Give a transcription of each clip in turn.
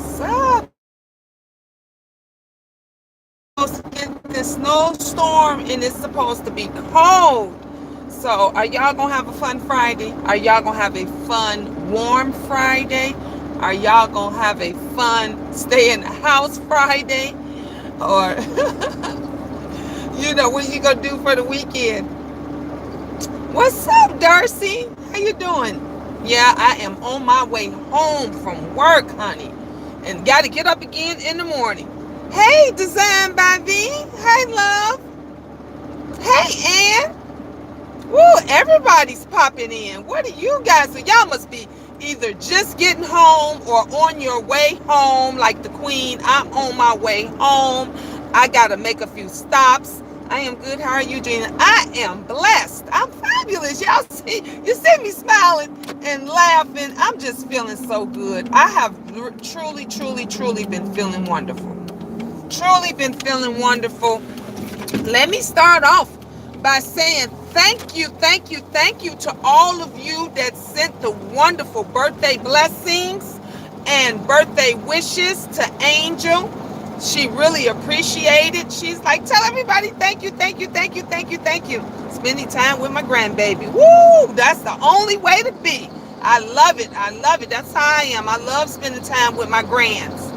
What's up? Supposed to get this snowstorm and it's supposed to be cold. So are y'all gonna have a fun Friday? Are y'all gonna have a fun warm Friday? Are y'all gonna have a fun stay in the house Friday? Or what you gonna do for the weekend? What's up, Darcy? How you doing? Yeah, I am on my way home from work, honey, and got to get up again in the morning. Hey, Design by V. Hey, love. Hey, Ann. Woo, everybody's popping in. What are you guys? So y'all must be either just getting home or on your way home, like the Queen. I'm on my way home. I got to make a few stops. I am good. How are you doing? I am blessed. I'm fabulous. Y'all you see me smiling and laughing. I'm just feeling so good. I have truly, truly, truly been feeling wonderful. Truly been feeling wonderful. Let me start off by saying thank you, thank you, thank you to all of you that sent the wonderful birthday blessings and birthday wishes to Angel. She really appreciated. She's like, tell everybody thank you, thank you, thank you, thank you, thank you. Spending time with my grandbaby. Woo! That's the only way to be. I love it. I love it. That's how I am. I love spending time with my grands.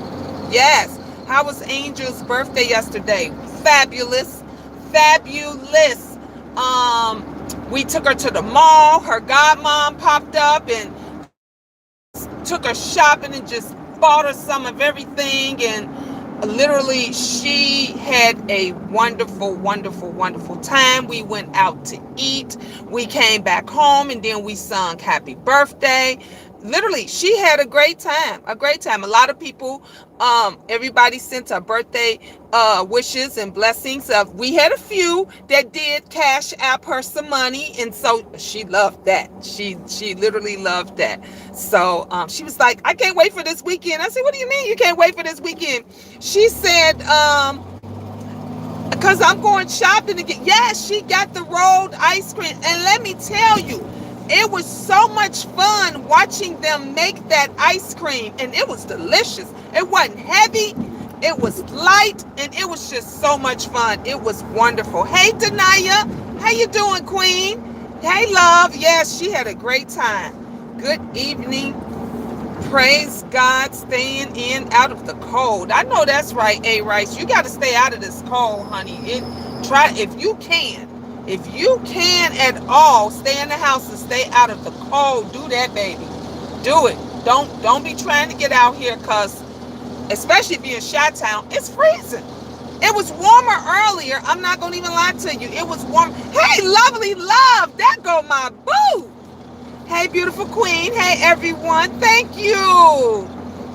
Yes. How was Angel's birthday yesterday? Fabulous. Fabulous. We took her to the mall. Her godmom popped up and took her shopping and just bought her some of everything, and literally she had a wonderful, wonderful, wonderful time. We went out to eat. We came back home and then we sung happy birthday. Literally, she had a great time. A great time. A lot of people, everybody sent her birthday wishes and blessings. We had a few that did cash app her some money, and so she loved that. She literally loved that. So she was like, I can't wait for this weekend. I said, what do you mean you can't wait for this weekend? She said, because I'm going shopping again. Yes, she got the rolled ice cream. And let me tell you, it was so much fun watching them make that ice cream. And it was delicious. It wasn't heavy. It was light. And it was just so much fun. It was wonderful. Hey, Denaya. How you doing, Queen? Hey, love. Yes, she had a great time. Good evening. Praise God, staying in out of the cold. I know that's right, A. Rice. You got to stay out of this cold, honey. If you can at all, stay in the house and stay out of the cold. Do that, baby. Do it. Don't be trying to get out here, because especially if you're in Chi-Town, it's freezing. It was warmer earlier. I'm not gonna even lie to you. It was warm. Hey, lovely love. That go my boo. Hey, beautiful queen. Hey, everyone. Thank you.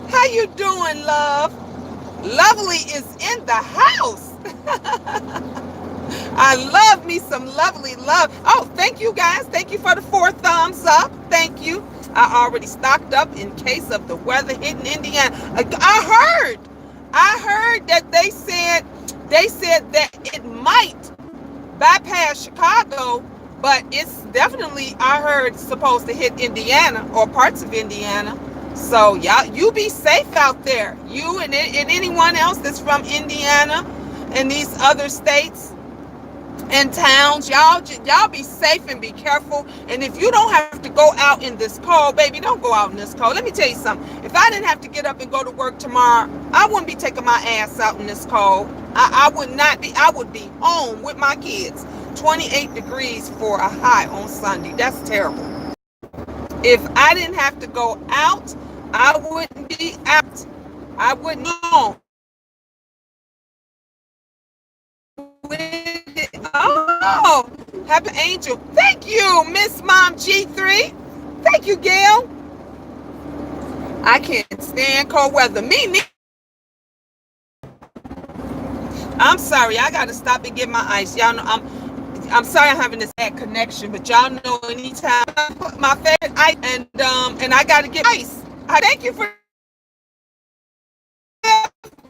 How you doing, love? Lovely is in the house. I love me some lovely love. Oh, thank you, guys. Thank you for the 4 thumbs up. Thank you. I already stocked up in case of the weather hitting Indiana. I heard that they said that it might bypass Chicago, but it's definitely, I heard, supposed to hit Indiana or parts of Indiana. So y'all, you be safe out there. You and anyone else that's from Indiana and these other states and towns, y'all be safe and be careful. And if you don't have to go out in this cold, baby, don't go out in this cold. Let me tell you something. If I didn't have to get up and go to work tomorrow, I wouldn't be taking my ass out in this cold. I would not be. I would be home with my kids. 28 degrees for a high on Sunday. That's terrible. If I didn't have to go out, I wouldn't be out. I wouldn't know. Oh, happy Angel. Thank you, Miss Mom G3. Thank you, Gail. I can't stand cold weather. Me neither. I'm sorry. I got to stop and get my ice. Y'all know I'm sorry I'm having this bad connection, but y'all know anytime I put my favorite ice and I got to get ice. I thank you for.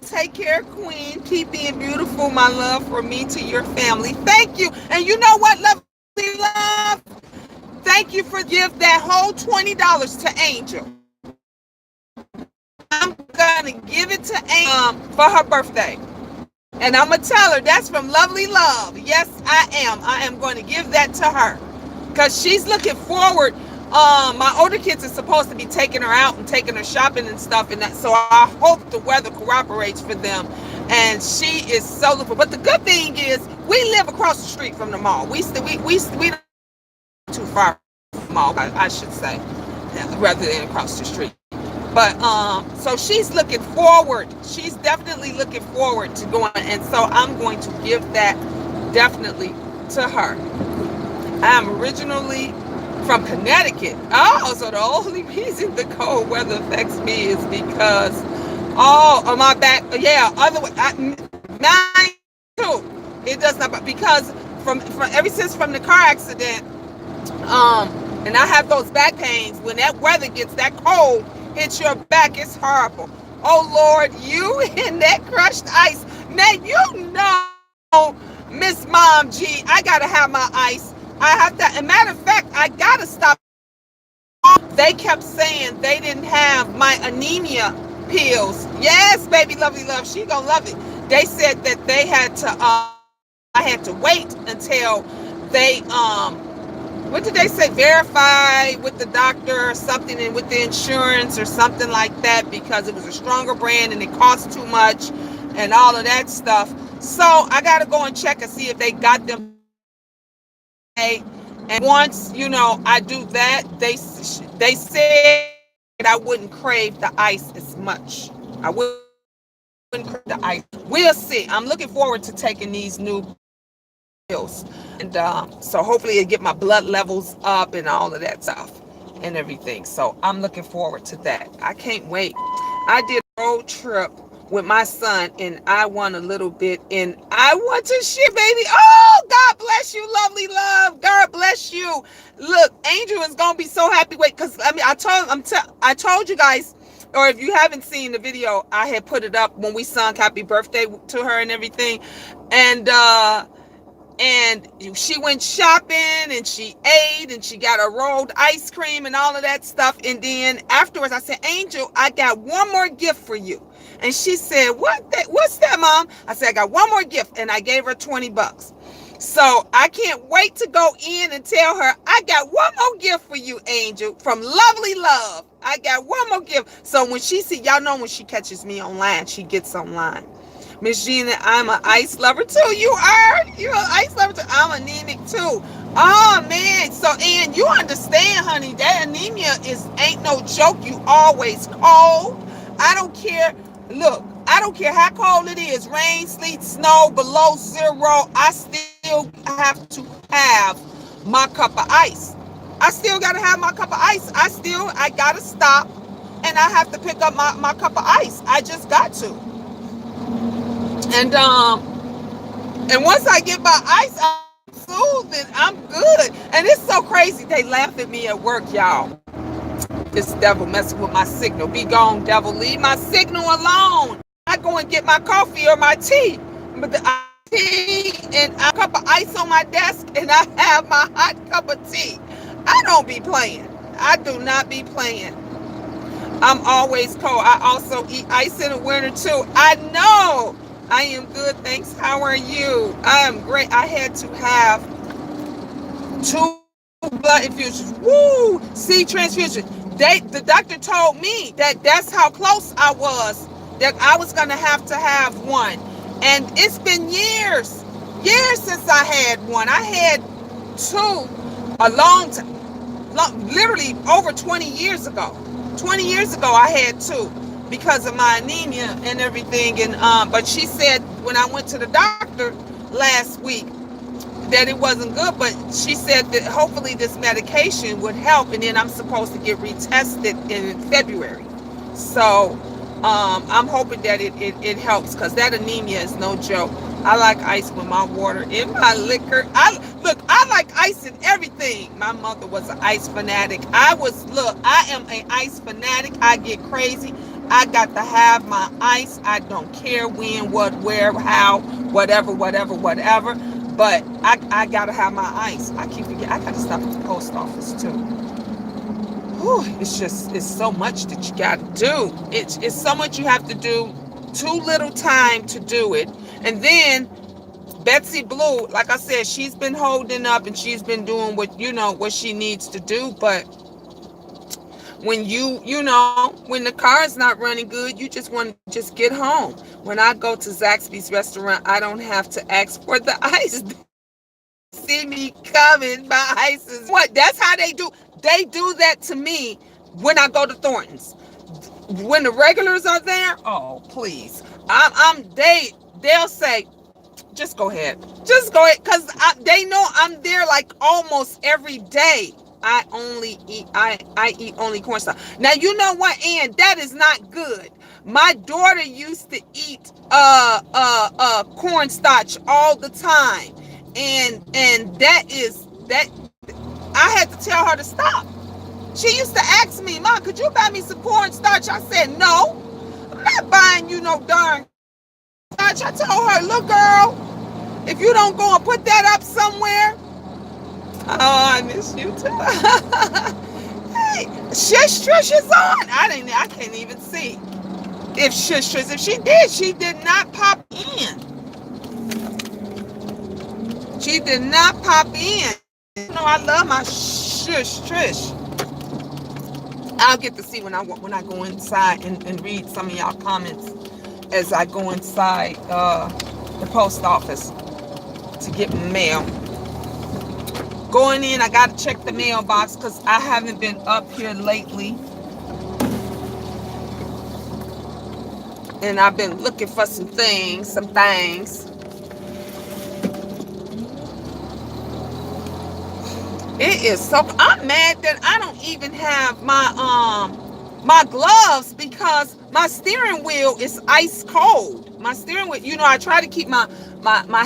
Take care, Queen. Keep being beautiful, my love, from me to your family. Thank you. And you know what, lovely love? Thank you for giving that whole $20 to Angel. I'm gonna gonna give it to for her birthday. And I'm going to tell her that's from Lovely Love. Yes, I am. I am going to give that to her. Because she's looking forward. My older kids are supposed to be taking her out and taking her shopping and stuff. And that, so I hope the weather cooperates for them. And she is so looking. But the good thing is we live across the street from the mall. We don't too far from the mall, I should say, rather than across the street. But so she's looking forward. She's definitely looking forward to going, and so I'm going to give that definitely to her. I'm originally from Connecticut. Oh, so the only reason the cold weather affects me is because on my back. Yeah, other way. Mine too. It does not, because from ever since from the car accident, and I have those back pains when that weather gets that cold. Hits your back, it's horrible. Oh Lord, you in that crushed ice. Man, you know, Miss Mom G, I gotta have my ice. I have to, as a matter of fact, I gotta stop. They kept saying they didn't have my anemia pills. Yes, baby, Lovely Love, she gonna love it. They said that they had to, I had to wait until they, what did they say? Verify with the doctor or something, and with the insurance or something like that, because it was a stronger brand and it cost too much and all of that stuff. So I got to go and check and see if they got them. And once, I do that, they said I wouldn't crave the ice as much. I wouldn't crave the ice. We'll see. I'm looking forward to taking these new pills, and so hopefully it get my blood levels up and all of that stuff and everything. So I'm looking forward to that. I can't wait. I did a road trip with my son, and I won a little bit, and I want to share, baby. Oh, God bless you, Lovely Love. God bless you. Look, Angel is gonna be so happy. Wait, because I told you guys, or if you haven't seen the video, I had put it up when we sung happy birthday to her and everything, and she went shopping and she ate and she got a rolled ice cream and all of that stuff. And then afterwards I said, Angel, I got one more gift for you. And she said, what's that, Mom? I said, I got one more gift. And I gave her $20. So I can't wait to go in and tell her, I got one more gift for you, Angel, from Lovely Love. I got one more gift. So when she y'all know when she catches me online, she gets online. Miss Gina, I'm an ice lover too. You're an ice lover too. I'm anemic too. Oh man. So, and you understand, honey, that anemia ain't no joke. You always cold. I don't care. Look, I don't care how cold it is. Rain, sleet, snow, below zero. I still have to have my cup of ice. I still got to have my cup of ice. I got to stop and I have to pick up my cup of ice. I just got to. And once I get my ice, I'm soothed and I'm good. And it's so crazy. They laugh at me at work, y'all. This devil messing with my signal. Be gone, devil. Leave my signal alone. I go and get my coffee or my tea. But the tea and a cup of ice on my desk, and I have my hot cup of tea. I don't be playing. I do not be playing. I'm always cold. I also eat ice in the winter too. I know. I am good, thanks. How are you? I am great. I had to have 2 blood infusions. Woo! C transfusion. The doctor told me that's how close I was, that I was going to have one. And it's been years since I had one. I had 2 a long time, literally over 20 years ago. 20 years ago, I had 2. Because of my anemia and everything. And but she said when I went to the doctor last week that it wasn't good, but she said that hopefully this medication would help, and then I'm supposed to get retested in February. So I'm hoping that it helps, because that anemia is no joke. I like ice with my water and my liquor. I like ice in everything. My mother was an ice fanatic. I am an ice fanatic. I get crazy. I got to have my ice. I don't care when, what, where, how, whatever. But I got to have my ice. I keep forgetting. I got to stop at the post office too. whew, it's so much that you got to do. It's so much you have to do. Too little time to do it. And then Betsy Blue, like I said, she's been holding up and she's been doing what she needs to do. But when when the car is not running good, you just want to just get home. When I go to Zaxby's restaurant, I don't have to ask for the ice. See me coming, my ice is what? That's how they do. They do that to me when I go to Thornton's. When the regulars are there, oh please, they'll say, just go ahead. Just go ahead. Because they know I'm there like almost every day. I eat only cornstarch. Now you know what, Ann? That is not good. My daughter used to eat cornstarch all the time. And that I had to tell her to stop. She used to ask me, Mom, could you buy me some cornstarch? I said, no, I'm not buying you no darn cornstarch. I told her, look, girl, if you don't go and put that up somewhere, oh, I miss you too. Hey, Shush Trish is on. I can't even see if Shush Trish. If she did not pop in. She did not pop in. You know I love my Shush Trish. I'll get to see when I go inside and read some of y'all comments as I go inside the post office to get mail. Going in, I got to check the mailbox because I haven't been up here lately. And I've been looking for some things. It is so, I'm mad that I don't even have my gloves because my steering wheel is ice cold. My steering wheel, I try to keep my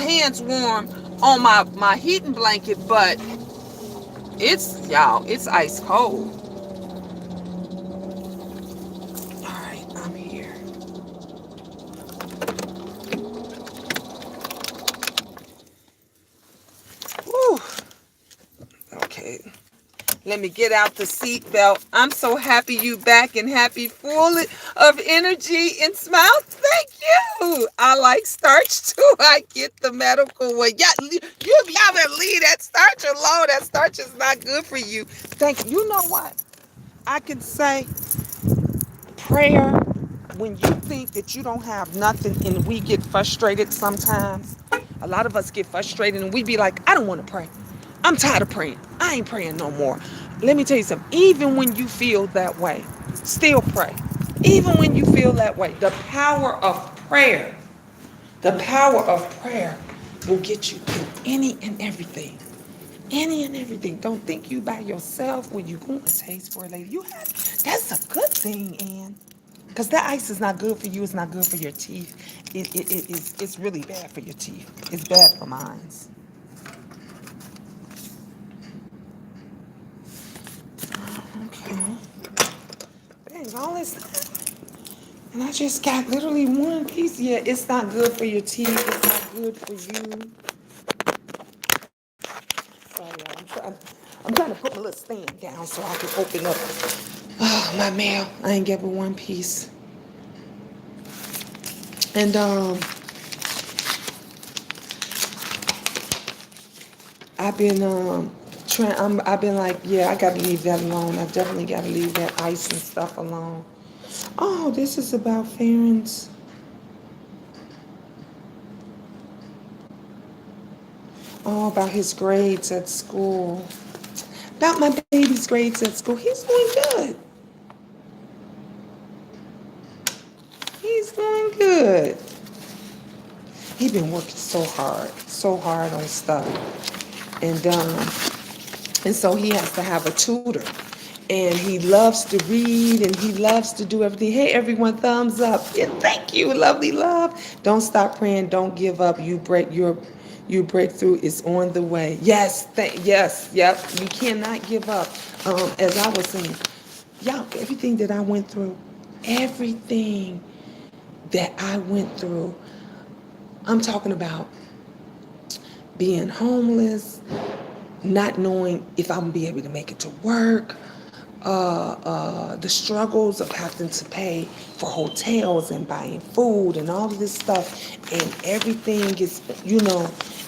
hands warm on my heating blanket, but it's ice cold. All right, I'm here. Whew. Okay. Let me get out the seatbelt. I'm so happy you back and happy, full of energy and smiles. Thank you. I like starch too. I get the medical one. Y'all better leave that starch alone. That starch is not good for you. Thank you. You know what? I can say prayer when you think that you don't have nothing and we get frustrated sometimes. A lot of us get frustrated and we be like, I don't want to pray. I'm tired of praying. I ain't praying no more. Let me tell you something. Even when you feel that way, still pray. Even when you feel that way, the power of prayer will get you through any and everything. Any and everything. Don't think you by yourself when you go and taste for a lady. That's a good thing, Ann. Because that ice is not good for you. It's not good for your teeth. It's really bad for your teeth. It's bad for mine. Okay. Dang, all this. And I just got literally one piece. Yeah, it's not good for your teeth. It's not good for you. Sorry, I'm trying to put my little stand down so I can open up my mail. I ain't get but one piece. And I've been I've been like, yeah, I gotta leave that alone. I definitely gotta leave that ice and stuff alone. Oh, this is about Farron's. Oh, about his grades at school. About my baby's grades at school. He's doing good. He's doing good. He's been working so hard on stuff. And so he has to have a tutor. And he loves to read and he loves to do everything. Hey, everyone, thumbs up. Yeah, thank you, lovely love. Don't stop praying. Don't give up. Your breakthrough is on the way. Yes, yep. You cannot give up. As I was saying, y'all, everything that I went through, I'm talking about being homeless, not knowing if I'm gonna be able to make it to work, the struggles of having to pay for hotels and buying food and all of this stuff, and everything is,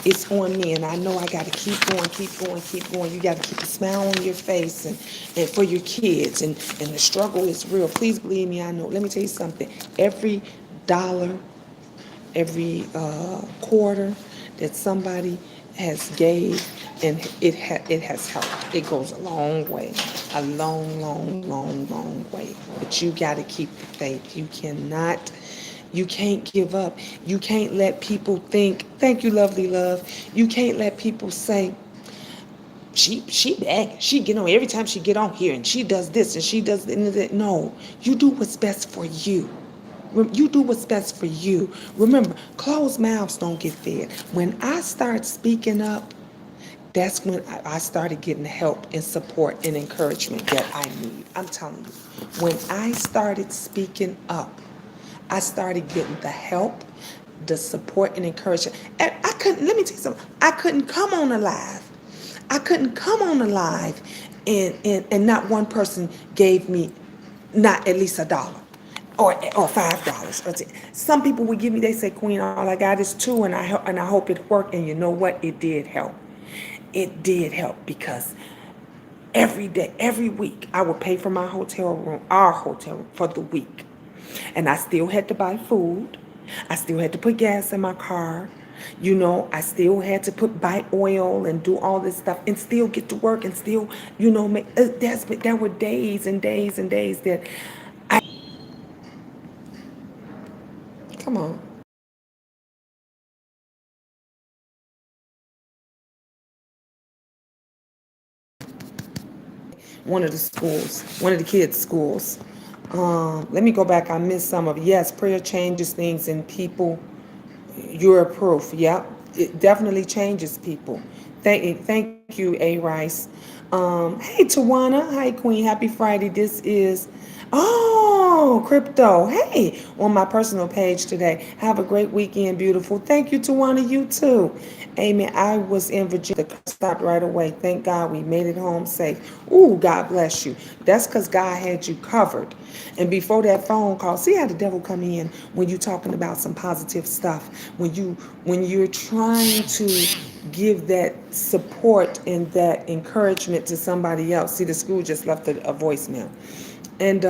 it's on me, and I know I got to keep going, keep going, keep going. You got to keep a smile on your face, and for your kids, and the struggle is real. Please believe me, I know. Let me tell you something. Every dollar, every quarter that somebody has gave, and it has helped. It goes a long way, a long, long, long, long way. But you got to keep the faith. You can't give up. You can't let people think. Thank you, lovely love. You can't let people say, she begging. She get on every time she get on here, and she does this and she does that. No, you do what's best for you. You do what's best for you. Remember, closed mouths don't get fed. When I start speaking up, that's when I started getting the help and support and encouragement that I need. I'm telling you, when I started speaking up, I started getting the help, the support and encouragement. And I couldn't, let me tell you something, I couldn't come on a live. I couldn't come on a live and not one person gave me not at least $1 or $5 or 10. Some people would give me, they say, Queen, all I got is two, and I hope it worked. And you know what? It did help. It did help, because every day, every week, I would pay for my hotel room, our hotel room, for the week. And I still had to buy food. I still had to put gas in my car. I still had to buy oil and do all this stuff and still get to work and still, make, there were days and days and days that I, come on. One of the schools, one of the kids' schools. Let me go back. I missed some of it. Yes, prayer changes things, and people, you're a proof. Yep, it definitely changes people. Thank you, A Rice. Hey, Tawana. Hi, Queen. Happy Friday. This is, crypto. Hey, on my personal page today. Have a great weekend, beautiful. Thank you, Tawana. You too. Amen. I was in Virginia. The car stopped right away. Thank God we made it home safe. Ooh, God bless you. That's because God had you covered. And before that phone call, see how the devil come in when you're talking about some positive stuff. When you're trying to give that support and that encouragement to somebody else. See, the school just left a voicemail. And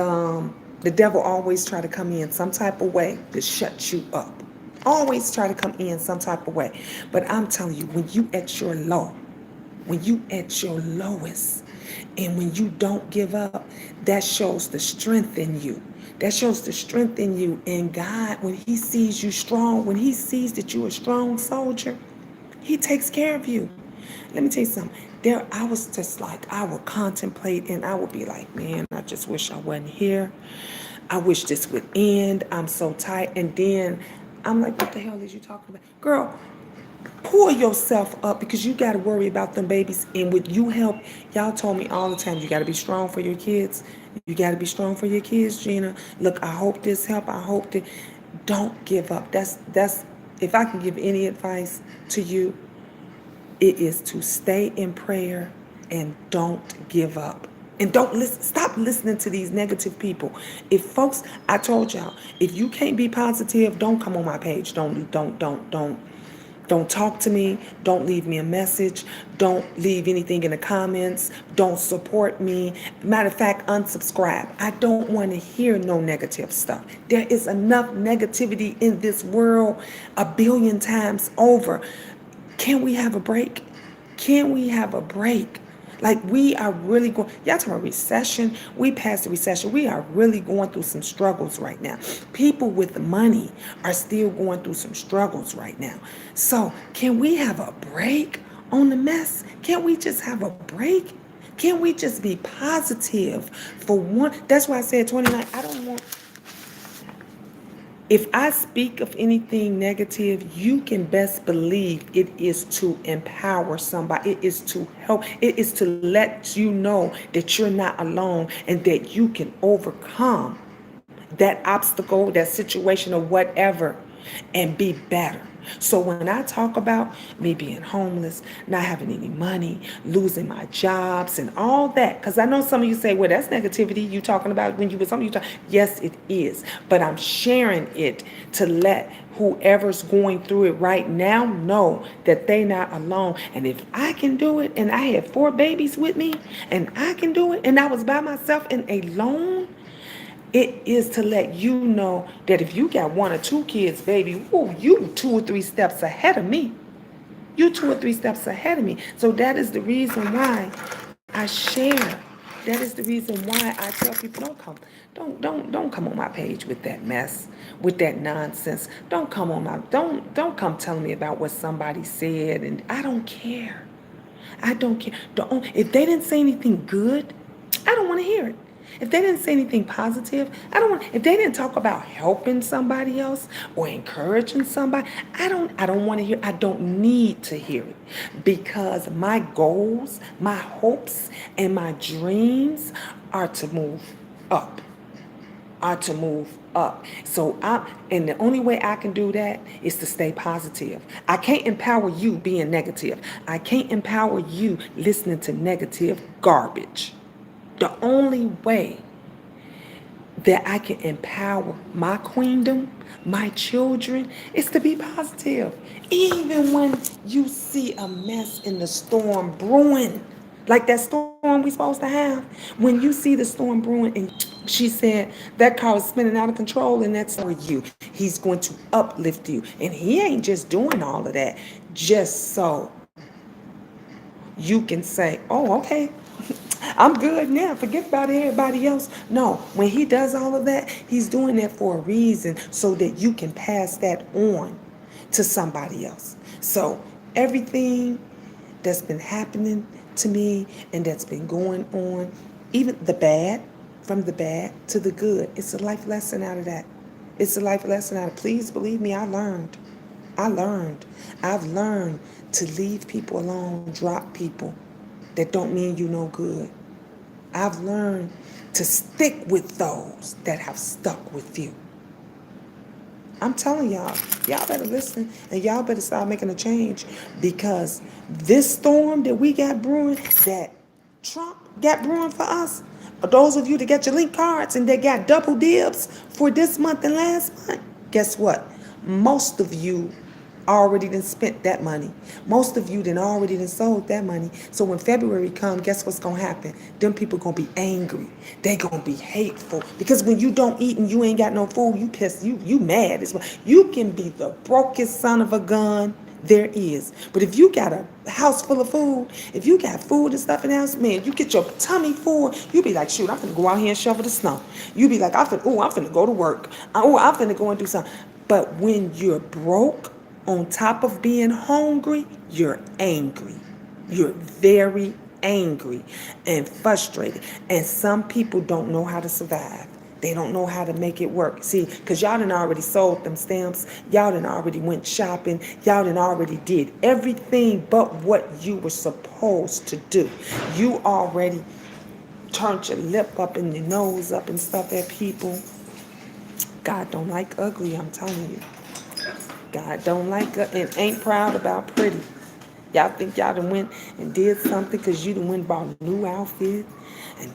the devil always try to come in some type of way to shut you up. Always try to come in some type of way. But I'm telling you, when you at your low, when you at your lowest, and when you don't give up, that shows the strength in you. That shows the strength in you. And God, when he sees you strong, when he sees that you're a strong soldier, he takes care of you. Let me tell you something. I was just like, I would contemplate and I would be like, man, I just wish I wasn't here. I wish this would end. I'm so tired. And then I'm like, what the hell is you talking about? Girl, pull yourself up, because you got to worry about them babies. And with you help, y'all told me all the time, you got to be strong for your kids. You got to be strong for your kids, Gina. Look, I hope this help. I hope that, don't give up. That's if I can give any advice to you, it is to stay in prayer and don't give up. And don't listen. Stop listening to these negative people. If folks, I told y'all, if you can't be positive, don't come on my page. Don't talk to me. Don't leave me a message. Don't leave anything in the comments. Don't support me. Matter of fact, unsubscribe. I don't want to hear no negative stuff. There is enough negativity in this world 1,000,000,000 times over. Can we have a break? Can we have a break? Like, we are really going, y'all talking about recession. We passed the recession. We are really going through some struggles right now. People with money are still going through some struggles right now. So can we have a break on the mess? Can we just have a break? Can we just be positive for one? That's why I said 29. I don't want, if I speak of anything negative, you can best believe it is to empower somebody. It is to help. It is to let you know that you're not alone and that you can overcome that obstacle, that situation, or whatever, and be better. So when I talk about me being homeless, not having any money, losing my jobs and all that, because I know some of you say, well, that's negativity you talking about when you was something you talk. Yes, it is. But I'm sharing it to let whoever's going through it right now know that they not alone. And if I can do it, and I had 4 babies with me, and I can do it, and I was by myself and alone, it is to let you know that if you got 1 or 2 kids, baby, woo, you 2 or 3 steps ahead of me. You 2 or 3 steps ahead of me. So that is the reason why I share. That is the reason why I tell people don't come on my page with that mess, with that nonsense. Don't come telling me about what somebody said, and I don't care. I don't care. If they didn't say anything good, I don't want to hear it. If they didn't say anything positive, I don't want. If they didn't talk about helping somebody else or encouraging somebody, I don't want to hear. I don't need to hear it, because my goals, my hopes, and my dreams are to move up, are to move up. And the only way I can do that is to stay positive. I can't empower you being negative. I can't empower you listening to negative garbage. The only way that I can empower my queendom, my children, is to be positive. Even when you see a mess in the storm brewing, like that storm we supposed to have, when you see the storm brewing, and she said that car is spinning out of control, and that's for you. He's going to uplift you. And he ain't just doing all of that just so you can say, oh, okay, I'm good now. Forget about everybody else. No, when he does all of that, he's doing that for a reason so that you can pass that on to somebody else. So everything that's been happening to me and that's been going on, even the bad, from the bad to the good, it's a life lesson out of that. It's a life lesson out of, please believe me, I learned. I learned. I've learned to leave people alone, drop people that don't mean you no good. I've learned to stick with those that have stuck with you. I'm telling y'all better listen, and y'all better start making a change, because this storm that we got brewing, that Trump got brewing for us, those of you that got your link cards and that got double dibs for this month and last month, guess what? Most of you already done spent that money. Most of you done already done sold that money. So when February come, guess what's gonna happen? Them people gonna be angry. They gonna be hateful. Because when you don't eat and you ain't got no food, you pissed, you mad as well. You can be the brokest son of a gun there is. But if you got a house full of food, if you got food and stuff in the house, man, you get your tummy full, you be like, shoot, I'm finna go out here and shovel the snow. You be like, I'm finna go to work. I'm finna go and do something. But when you're broke, on top of being hungry, you're angry. You're very angry and frustrated. And some people don't know how to survive. They don't know how to make it work. See, because y'all done already sold them stamps. Y'all done already went shopping. Y'all done already did everything but what you were supposed to do. You already turned your lip up and your nose up and stuff at people. God don't like ugly, I'm telling you. God don't like and ain't proud about pretty. Y'all think y'all done went and did something because you done went and bought a new outfit and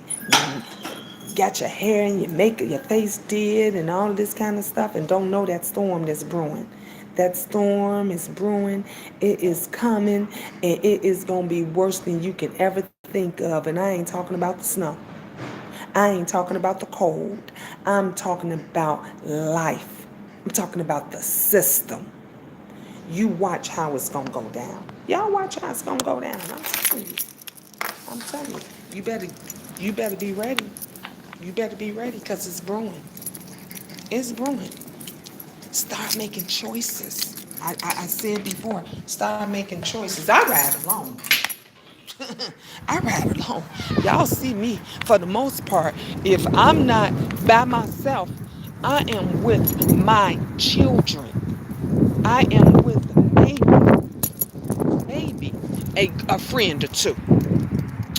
got your hair and your makeup, your face did, and all of this kind of stuff, and don't know that storm that's brewing. That storm is brewing. It is coming, and it is going to be worse than you can ever think of. And I ain't talking about the snow. I ain't talking about the cold. I'm talking about life. I'm talking about the system. You watch how it's going to go down. Y'all watch how it's going to go down. I'm telling you. I'm telling you. You better be ready. You better be ready, because it's brewing. It's brewing. Start making choices. I said before, start making choices. I ride alone. I ride alone. Y'all see me, for the most part, if I'm not by myself, I am with my children. I am with maybe a friend or two.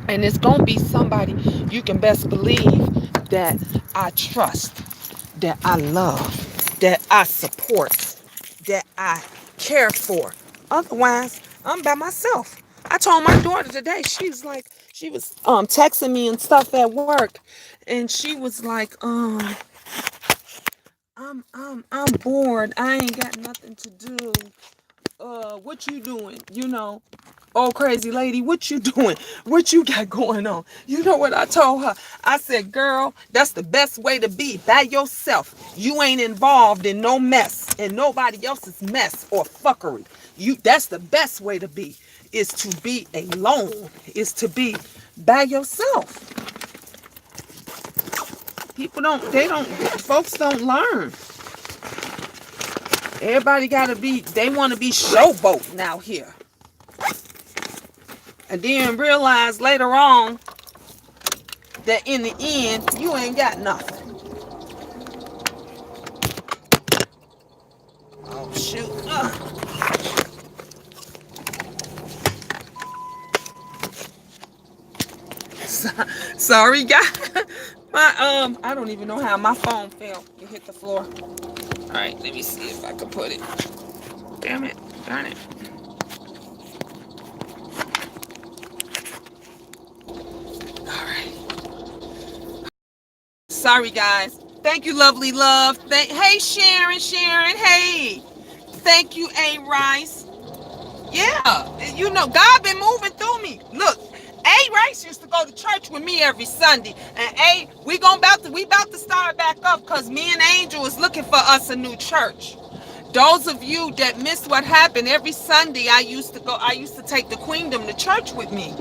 And it's going to be somebody you can best believe that I trust, that I love, that I support, that I cared for. Otherwise, I'm by myself. I told my daughter today, she was texting me and stuff at work, and she was like, I'm bored. I ain't got nothing to do. What you doing? Oh, crazy lady, what you doing? What you got going on? You know what I told her? I said, girl, that's the best way to be, by yourself. You ain't involved in no mess and nobody else's mess or fuckery. That's the best way to be, is to be alone, is to be by yourself. Folks don't learn. Everybody they want to be showboating out here. And then realize later on that in the end, you ain't got nothing. Oh, shoot. Sorry, guys. I don't even know how my phone fell. It hit the floor. All right, let me see if I can put it. Damn it. Darn it. All right. Sorry, guys. Thank you, lovely love. Hey, Sharon. Hey. Thank you, A. Rice. Yeah, God been moving through me. Look, A. Rice used to go to church with me every Sunday, and we about to start back up because me and Angel is looking for us a new church. Those of you that missed what happened, every Sunday I used to take the Queendom to church with me,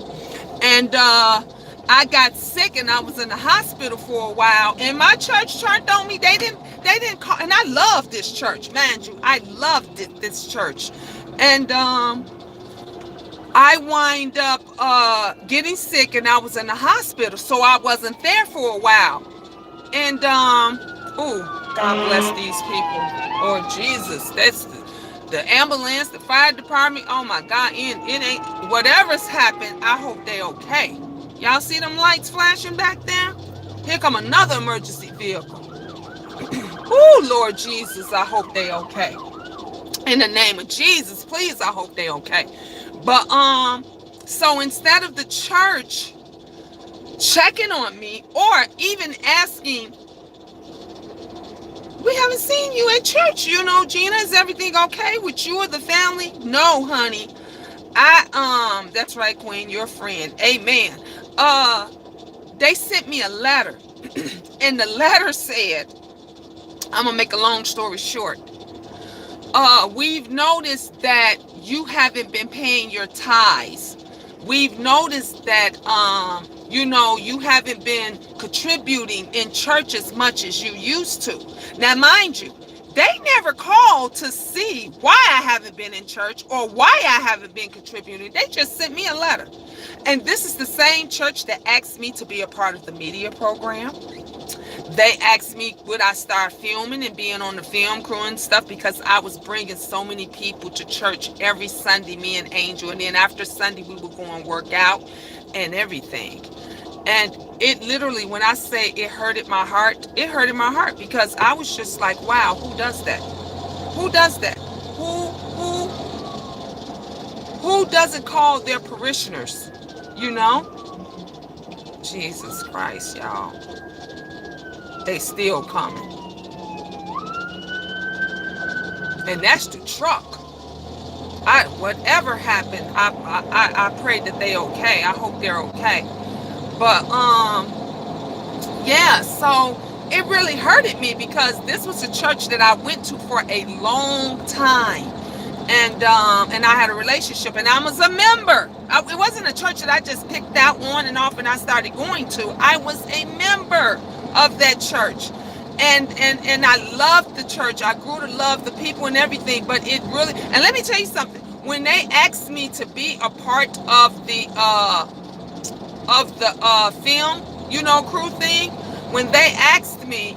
and I got sick and I was in the hospital for a while, and my church turned on me. They didn't call, and I love this church, mind you. I loved this church. And I wind up getting sick and I was in the hospital, so I wasn't there for a while. And God bless these people. Oh Jesus, that's the ambulance, the fire department. Oh my God, it ain't, whatever's happened, I hope they okay. Y'all see them lights flashing back there? Here come another emergency vehicle. Oh Lord Jesus, I hope they okay. In the name of Jesus, please, I hope they okay. But so instead of the church checking on me or even asking, we haven't seen you at church, Gina, is everything okay with you or the family? No, honey. That's right, Queen, your friend. Amen. They sent me a letter, and the letter said, I'm gonna make a long story short. We've noticed that you haven't been paying your tithes. We've noticed that, you haven't been contributing in church as much as you used to. Now, mind you, they never called to see why I haven't been in church or why I haven't been contributing. They just sent me a letter. And this is the same church that asked me to be a part of the media program. They asked me would I start filming and being on the film crew and stuff, because I was bringing so many people to church every Sunday, me and Angel. And then after Sunday, we would go and work out and everything. And it literally, when I say it hurted my heart because I was just like, wow, who does that? Who does that? Who doesn't call their parishioners? Jesus Christ, y'all. They still coming. And that's the truck. Whatever happened, I pray that they okay. I hope they're okay. But yeah, so it really hurted me because this was a church that I went to for a long time. And I had a relationship, and I was a member. It wasn't a church that I just picked out on and off and I started going to. I was a member of that church, and I loved the church. I grew to love the people and everything. But it really, and let me tell you something. When they asked me to be a part of the film, crew thing, when they asked me,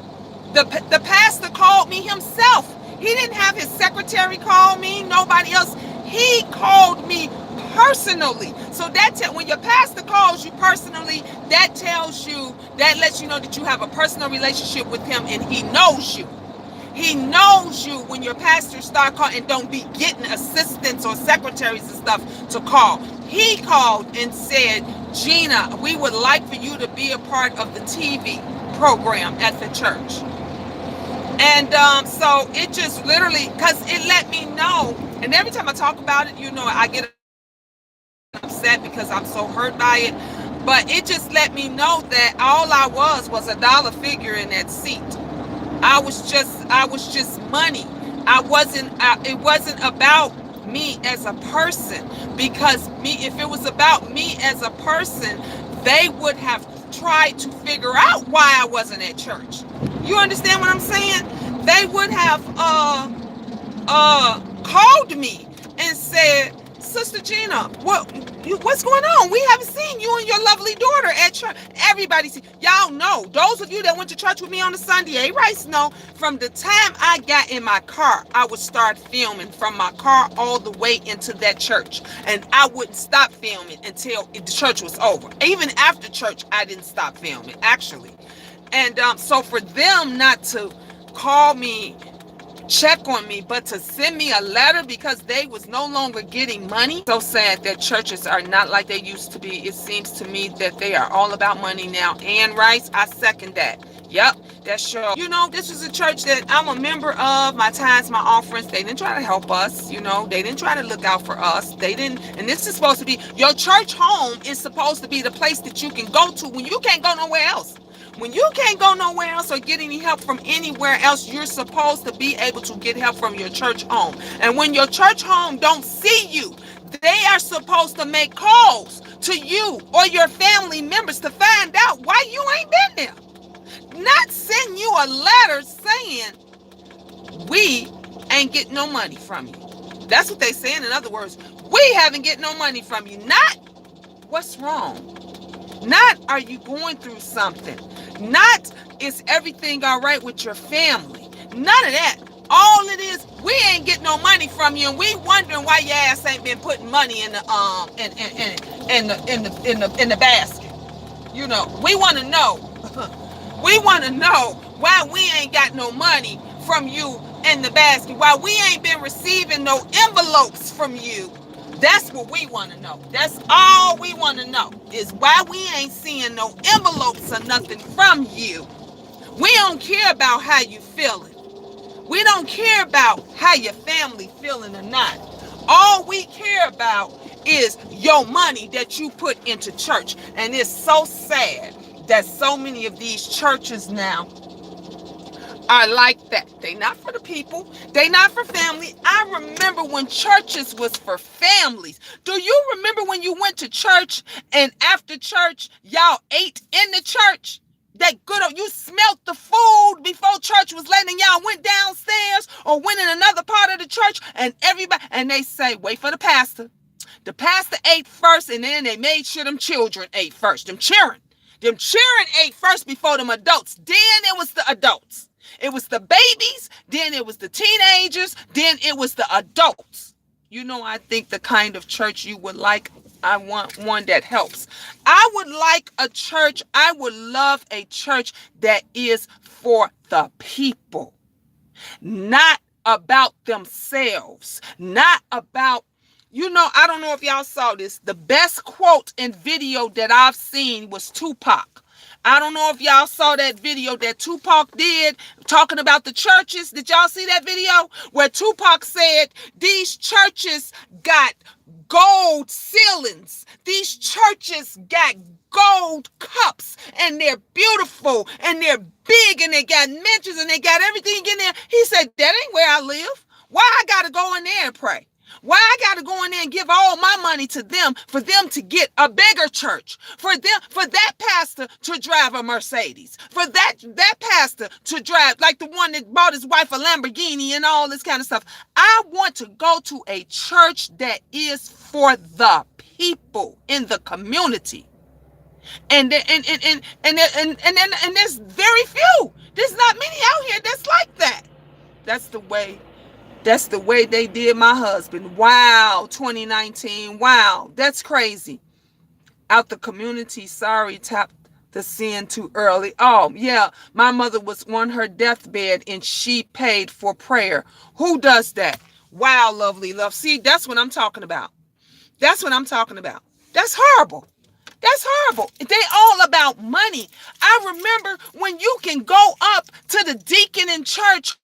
the pastor called me himself. He didn't have his secretary call me, nobody else. He called me personally. So when your pastor calls you personally, that lets you know that you have a personal relationship with him and he knows you. He knows you when your pastor start calling, and don't be getting assistants or secretaries and stuff to call. He called and said, Gina, we would like for you to be a part of the TV program at the church. And so it just literally, because it let me know, and every time I talk about it, I get upset because I'm so hurt by it. But it just let me know that all I was a dollar figure in that seat. I was just money. It wasn't about me as a person, because if it was about me as a person, they would have tried to figure out why I wasn't at church. You understand what I'm saying? They would have called me and said, Sister Gina, what's going on? We haven't seen you and your lovely daughter at church. Everybody see. Y'all know, those of you that went to church with me on the Sunday, Rice know, from the time I got in my car, I would start filming from my car all the way into that church. And I wouldn't stop filming until the church was over. Even after church, I didn't stop filming, actually. And so for them not to call me, check on me, but to send me a letter because they was no longer getting money. So sad that churches are not like they used to be. It seems to me that they are all about money now. And Rice, I second that. Yep, that's sure. This is a church that I'm a member of. My tithes, my offerings, they didn't try to help us. They didn't try to look out for us. They didn't. And this is supposed to be, your church home is supposed to be the place that you can go to when you can't go nowhere else. When you can't go nowhere else or get any help from anywhere else, you're supposed to be able to get help from your church home. And when your church home don't see you, they are supposed to make calls to you or your family members to find out why you ain't been there. Not send you a letter saying, we ain't getting no money from you. That's what they saying. In other words, we haven't get no money from you. Not what's wrong. Not are you going through something. Not is everything all right with your family. None of that. All it is, we ain't getting no money from you, and we wondering why your ass ain't been putting money in the in the basket. We want to know. We want to know why we ain't got no money from you in the basket. Why we ain't been receiving no envelopes from you. That's what we want to know. That's all we want to know, is why we ain't seeing no envelopes or nothing from you. We don't care about how you feeling. We don't care about how your family feeling or not. All we care about is your money that you put into church. And it's so sad that so many of these churches now are like that. They not for the people. They not for family. I remember when churches was for families. Do you remember when you went to church and after church, y'all ate in the church? That good old, you smelt the food before church was late, and y'all went downstairs or went in another part of the church, and everybody, and they say, wait for the pastor. The pastor ate first, and then they made sure them children ate first. Them children ate first before them adults. Then it was the adults. It was the babies, then it was the teenagers, then it was the adults. I think the kind of church you would like, I want one that helps. I would love a church that is for the people, not about themselves, not about, I don't know if y'all saw this. The best quote and video that I've seen was Tupac. I don't know if y'all saw that video that Tupac did talking about the churches. Did y'all see that video where Tupac said these churches got gold ceilings? These churches got gold cups, and they're beautiful and they're big and they got mansions and they got everything in there. He said, that ain't where I live. Why I got to go in there and pray? Why I got to go in there and give all my money to them for them to get a bigger church, for that pastor to drive a Mercedes, for that pastor to drive like the one that bought his wife a Lamborghini and all this kind of stuff. I want to go to a church that is for the people in the community. And there's very few. There's not many out here that's like that. That's the way they did my husband. Wow, 2019. Wow, that's crazy. Out the community, sorry, tap the sin too early. Oh, yeah. My mother was on her deathbed and she paid for prayer. Who does that? Wow, lovely love. See, that's what I'm talking about. That's what I'm talking about. That's horrible. That's horrible. They all about money. I remember when you can go up to the deacon in church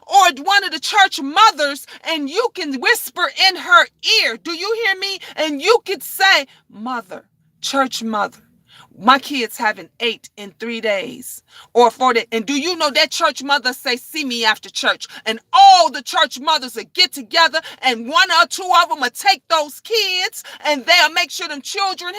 or one of the church mothers and you can whisper in her ear. Do you hear me? And you could say, Mother, church mother, my kids haven't ate in 3 days or 4 days. And do you know that church mother say, see me after church? And all the church mothers will get together and one or two of them will take those kids and they'll make sure them children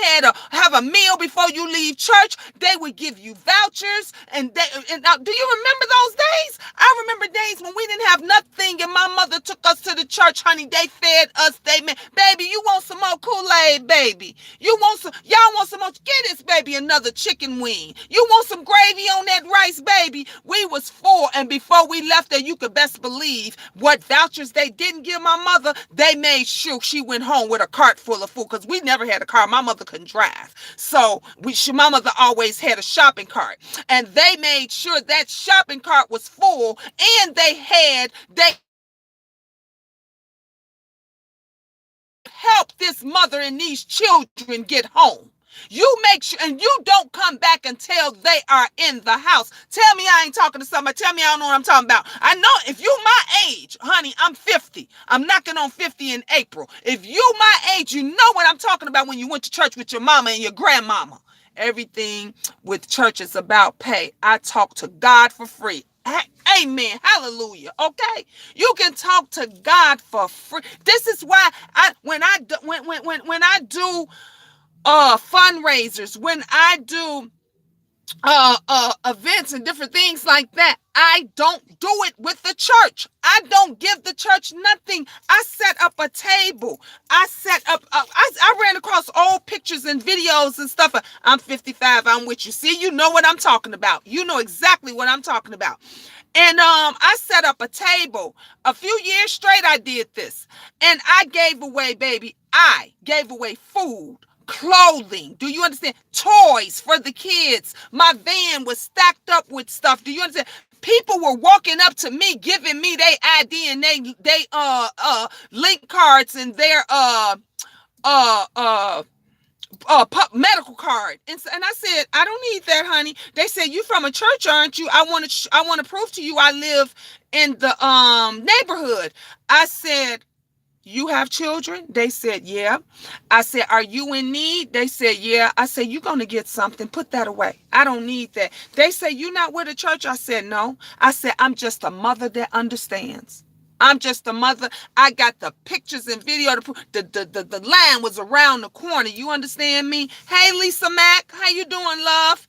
have a meal before you leave church. They would give you vouchers. And now, do you remember those days? I remember days when we didn't have nothing and my mother took us to the church, honey. They fed us. They made, baby, you want some more Kool-Aid, baby? Y'all want some more? Get this, baby, another chicken wing. You want some gravy on that rice, baby? We was full, and before we left there, you could best believe what vouchers they didn't give my mother. They made sure she went home with a cart full of food because we never had a car. My mother couldn't drive, so my mother always had a shopping cart, and they made sure that shopping cart was full, and they help this mother and these children get home. You make sure, and you don't come back until they are in the house. Tell me I ain't talking to somebody. Tell me I don't know what I'm talking about. I know if you my age, honey, I'm 50. I'm knocking on 50 in April. If you my age, you know what I'm talking about when you went to church with your mama and your grandmama. Everything with church is about pay. I talk to God for free. Amen. Hallelujah. Okay. You can talk to God for free. This is why when I do fundraisers, when I do events and different things like that, I don't do it with the church. I don't give the church nothing. I set up a table. I ran across old pictures and videos and stuff. I'm 55. I'm with you. See, you know what I'm talking about. You know exactly what I'm talking about. And I set up a table. A few years straight I did this. And I gave away, baby, I gave away food, clothing. Do you understand? Toys for the kids. My van was stacked up with stuff. Do you understand? People were walking up to me, giving me their ID and they link cards and their medical card. And I said, I don't need that, honey. They said, you from a church, aren't you? I want to prove to you I live in the neighborhood. I said, you have children? They said, yeah. I said, are you in need? They said, yeah. I said, you're going to get something. Put that away. I don't need that. They say, you're not with a church? I said, no. I said, I'm just a mother that understands. I'm just a mother. I got the pictures and video. The line was around the corner. You understand me? Hey, Lisa Mack. How you doing, love?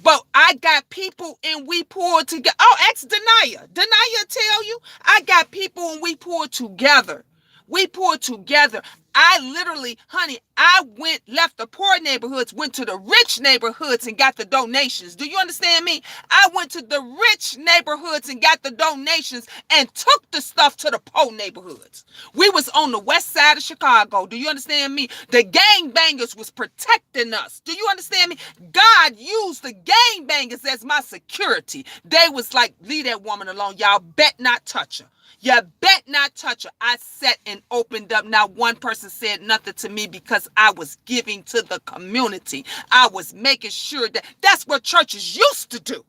But I got people and we poured together. Oh, ex Denia. Denia tell you, I got people and we poured together. We poured together. I literally, honey, I left the poor neighborhoods, went to the rich neighborhoods and got the donations. Do you understand me? I went to the rich neighborhoods and got the donations and took the stuff to the poor neighborhoods. We was on the west side of Chicago. Do you understand me? The gangbangers was protecting us. Do you understand me? God used the gangbangers as my security. They was like, leave that woman alone. Y'all bet not touch her. You bet not touch her. I sat and opened up. Not one person said nothing to me because I was giving to the community. I was making sure that's what churches used to do.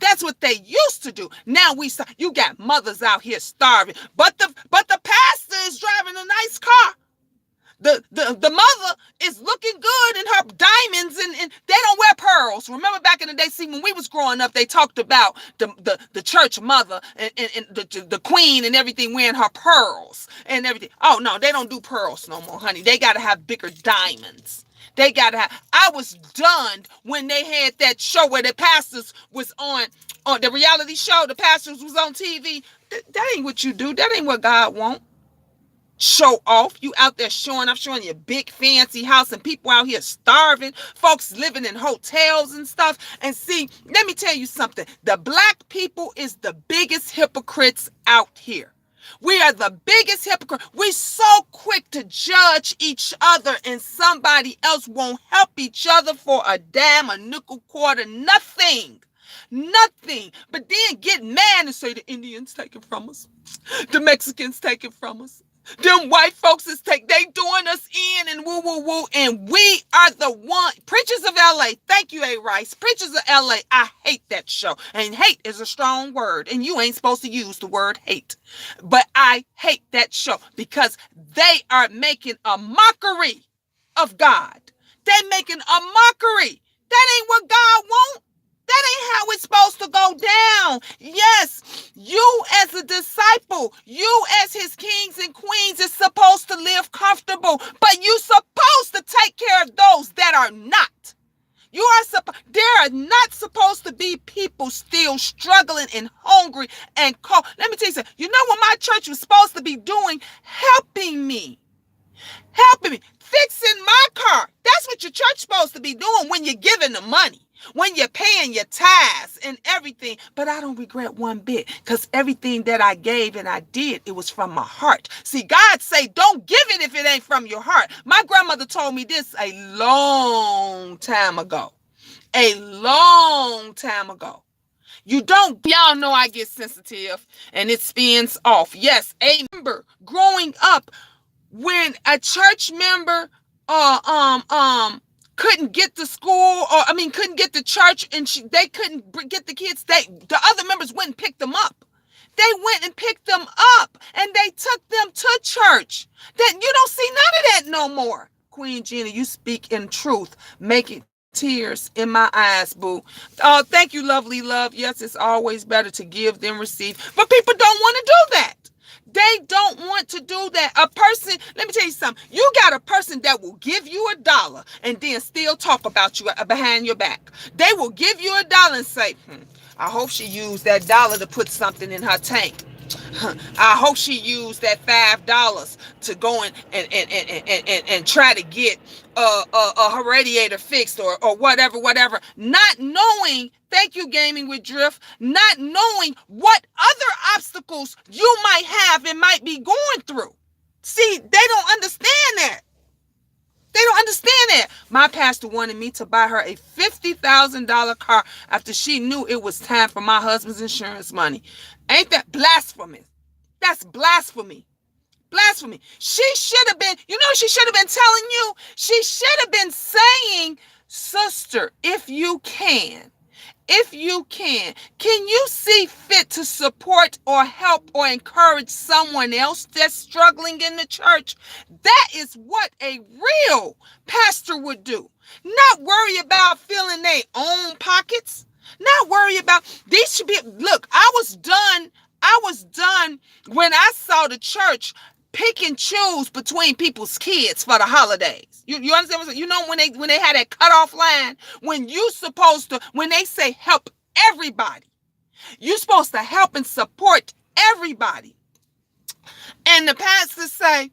That's what they used to do. Now you got mothers out here starving, but the pastor is driving a nice car. The mother is looking good in her diamonds and they don't wear pearls. Remember back in the day, see, when we was growing up, they talked about the church mother and the queen and everything wearing her pearls and everything. Oh, no, they don't do pearls no more, honey. They got to have bigger diamonds. They got to have. I was done when they had that show where the pastors was on the reality show. The pastors was on TV. That ain't what you do. That ain't what God wants. Show off. You out there showing your big fancy house and people out here starving, folks living in hotels and stuff. And see, let me tell you something. The black people is the biggest hypocrites out here. We are the biggest hypocrite. We're so quick to judge each other, and somebody else won't help each other for a dime, a nickel, quarter, nothing. Nothing. But then get mad and say the Indians taken from us. The Mexicans taken from us. Them white folks they doing us in and woo woo woo. And we are the one. Preachers of LA. Thank you, A. Rice. Preachers of LA. I hate that show. And hate is a strong word. And you ain't supposed to use the word hate. But I hate that show because they are making a mockery of God. They making a mockery. That ain't what God wants. That ain't how it's supposed to go down. Yes, you as a disciple, you as his kings and queens is supposed to live comfortable, but you supposed to take care of those that are not. There are not supposed to be people still struggling and hungry and cold. Let me tell you something. You know what my church was supposed to be doing? Helping me. Fixing my car. That's what your church supposed to be doing when you're giving the money. When you're paying your tithes and everything. But I don't regret one bit because everything that I gave and I did, it was from my heart. See, God say, don't give it if it ain't from your heart. My grandmother told me this a long time ago. A long time ago. Y'all know I get sensitive and it spins off. Yes, I remember growing up when a church member couldn't get to school couldn't get to church and they couldn't get the kids, the other members went and picked them up. They went and picked them up and they took them to church. That you don't see none of that no more. Queen Gina, you speak in truth, making tears in my eyes, boo. Oh, thank you, lovely love. Yes, it's always better to give than receive, but people don't want to do that. They don't want to do that. A person, let me tell you something. You got a person that will give you $1 and then still talk about you behind your back. They will give you $1 and say, I hope she used that dollar to put something in her tank. I hope she used that $5 to go and try to get her radiator fixed or whatever. Not knowing, thank you, Gaming with Drift, not knowing what other obstacles you might have and might be going through. See, they don't understand that. They don't understand that. My pastor wanted me to buy her a $50,000 car after she knew it was time for my husband's insurance money. Ain't that blasphemous? That's blasphemy. Blasphemy. She should have been, she should have been telling you. She should have been saying, sister, if you can, can you see fit to support or help or encourage someone else that's struggling in the church? That is what a real pastor would do. Not worry about filling their own pockets. Not worry about, these should be, look, I was done when I saw the church pick and choose between people's kids for the holidays. You understand what I'm saying? You know, when they had that cutoff line, when they say help everybody, you're supposed to help and support everybody. And the pastors say,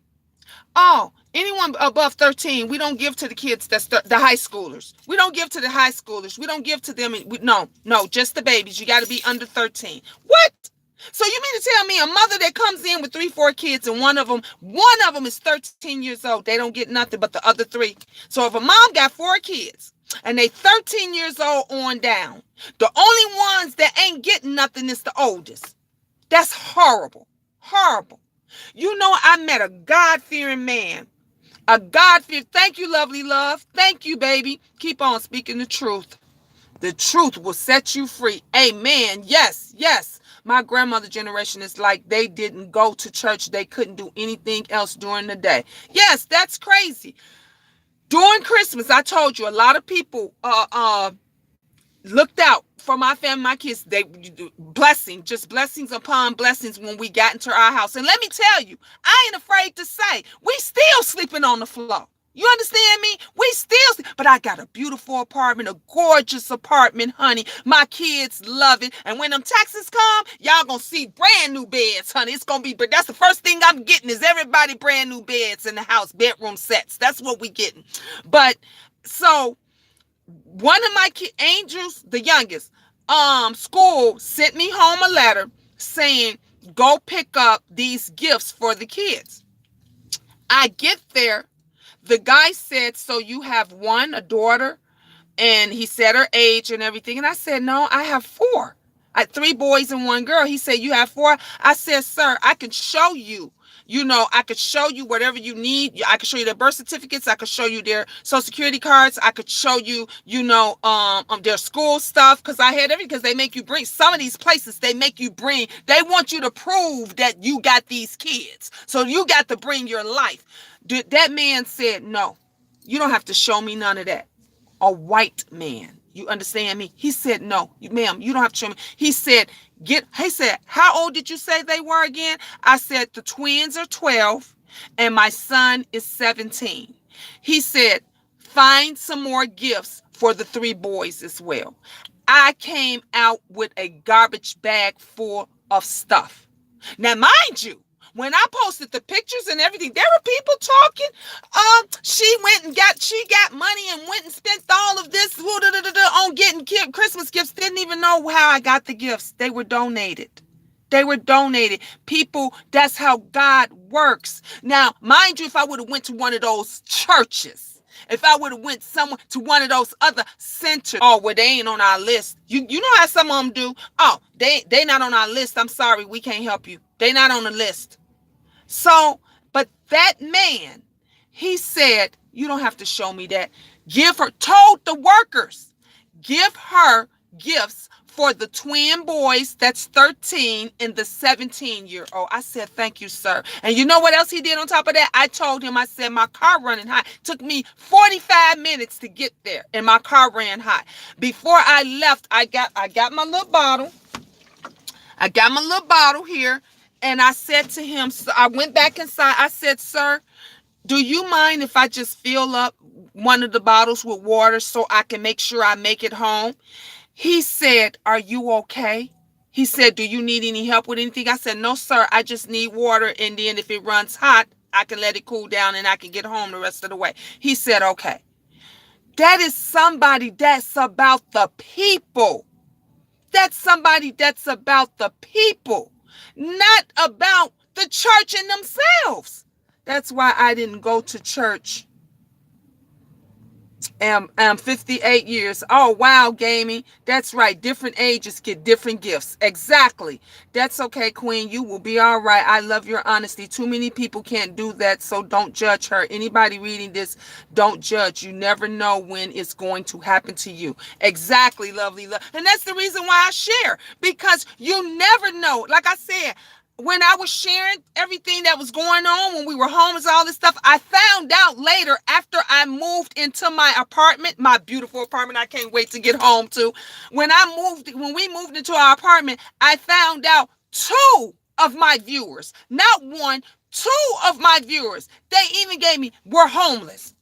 oh, anyone above 13, we don't give to the kids, that's the high schoolers. We don't give to the high schoolers. We don't give to them. No, just the babies. You got to be under 13. What? So you mean to tell me a mother that comes in with 3-4 kids and one of them is 13 years old, they don't get nothing but the other 3? So if a mom got 4 kids and they 13 years old on down, the only ones that ain't getting nothing is the oldest. That's horrible. Horrible. You know, I met a God-fearing man. Thank you, lovely love. Thank you, baby. Keep on speaking the truth. The truth will set you free. Amen. Yes. My grandmother generation is like they didn't go to church. They couldn't do anything else during the day. Yes, that's crazy. During Christmas, I told you a lot of people looked out for my family, my kids. They just blessings upon blessings when we got into our house. And let me tell you, I ain't afraid to say we still sleeping on the floor. You understand me? We still, but I got a beautiful apartment, a gorgeous apartment, honey. My kids love it. And when them taxes come, y'all gonna see brand new beds, honey. It's gonna be, but that's the first thing I'm getting is everybody brand new beds in the house, bedroom sets. That's what we getting. But so one of my angels, the youngest, school sent me home a letter saying go pick up these gifts for the kids. I get there. The guy said, so you have one, a daughter, and he said her age and everything. And I said, no, I have four. I had three boys and one girl. He said, you have four? I said, sir, I can show you. I could show you whatever you need. I could show you their birth certificates. I could show you their social security cards. I could show you, their school stuff. Because I had everything. Because they make you bring some of these places. They make you bring. They want you to prove that you got these kids. So you got to bring your life. That man said, no, you don't have to show me none of that. A white man. You understand me? He said, no, ma'am, you don't have to show me. He said, how old did you say they were again? I said, the twins are 12 and my son is 17. He said, find some more gifts for the three boys as well. I came out with a garbage bag full of stuff. Now, mind you, when I posted the pictures and everything, there were people talking. She got money and went and spent all of this on getting Christmas gifts. Didn't even know how I got the gifts. They were donated. People, that's how God works. Now, mind you, if I would have went to one of those churches, if I would have went somewhere to one of those other centers, well, they ain't on our list. You know how some of them do. Oh, they not on our list. I'm sorry, we can't help you. They not on the list. So, but that man, he said, you don't have to show me that. Told the workers, give her gifts for the twin boys, that's 13, and the 17-year-old. I said, thank you, sir. And you know what else he did on top of that? I told him, I said, my car running hot. Took me 45 minutes to get there, and my car ran hot. Before I left, I got my little bottle. I got my little bottle here. And I said to him, so I went back inside. I said, sir, do you mind if I just fill up one of the bottles with water so I can make sure I make it home? He said, are you okay? He said, do you need any help with anything? I said, no, sir, I just need water. And then if it runs hot, I can let it cool down and I can get home the rest of the way. He said, okay. That is somebody that's about the people. That's somebody that's about the people. Not about the church and themselves. That's why I didn't go to church. I'm 58 years. Oh, wow, gaming. That's right. Different ages get different gifts. Exactly. That's okay, Queen. You will be all right. I love your honesty. Too many people can't do that, so don't judge her. Anybody reading this, don't judge. You never know when it's going to happen to you. Exactly, lovely love. And that's the reason why I share, because you never know. Like I said, when I was sharing everything that was going on when we were home and all this stuff, I found out later after I moved into my apartment, my beautiful apartment I can't wait to get home to. When we moved into our apartment, I found out two of my viewers, not one, two of my viewers, they even gave me, we're homeless.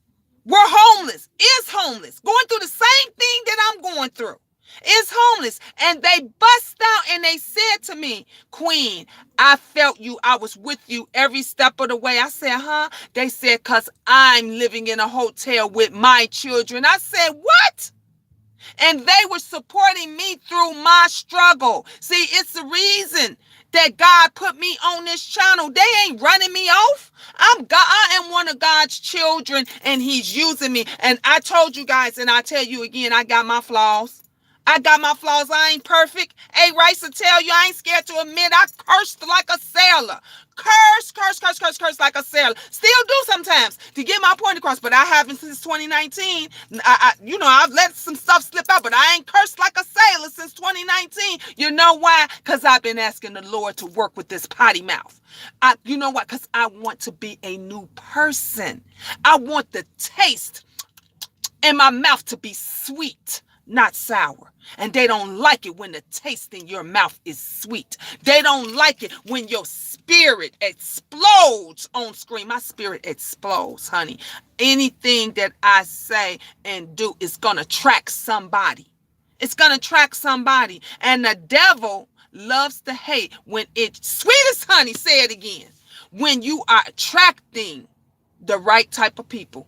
We're homeless, is homeless, going through the same thing that I'm going through. Is homeless. And they bust out and they said to me, Queen, I felt you. I was with you every step of the way. I said, huh? They said, because I'm living in a hotel with my children. I said, what? And they were supporting me through my struggle. See, it's the reason that God put me on this channel. They ain't running me off. I am one of God's children and he's using me. And I told you guys, and I tell you again, I got my flaws. I ain't perfect. Hey, Rice will tell you, I ain't scared to admit I cursed like a sailor. Curse like a sailor. Still do sometimes to get my point across, but I haven't since 2019. I've let some stuff slip out, but I ain't cursed like a sailor since 2019. You know why? Because I've been asking the Lord to work with this potty mouth. You know what? Because I want to be a new person. I want the taste in my mouth to be sweet, not sour. And they don't like it when the taste in your mouth is sweet. They don't like it when your spirit explodes on screen. My spirit explodes, honey. Anything that I say and do is going to track somebody. It's going to track somebody. And the devil loves to hate when it's sweet as honey. Say it again. When you are attracting the right type of people.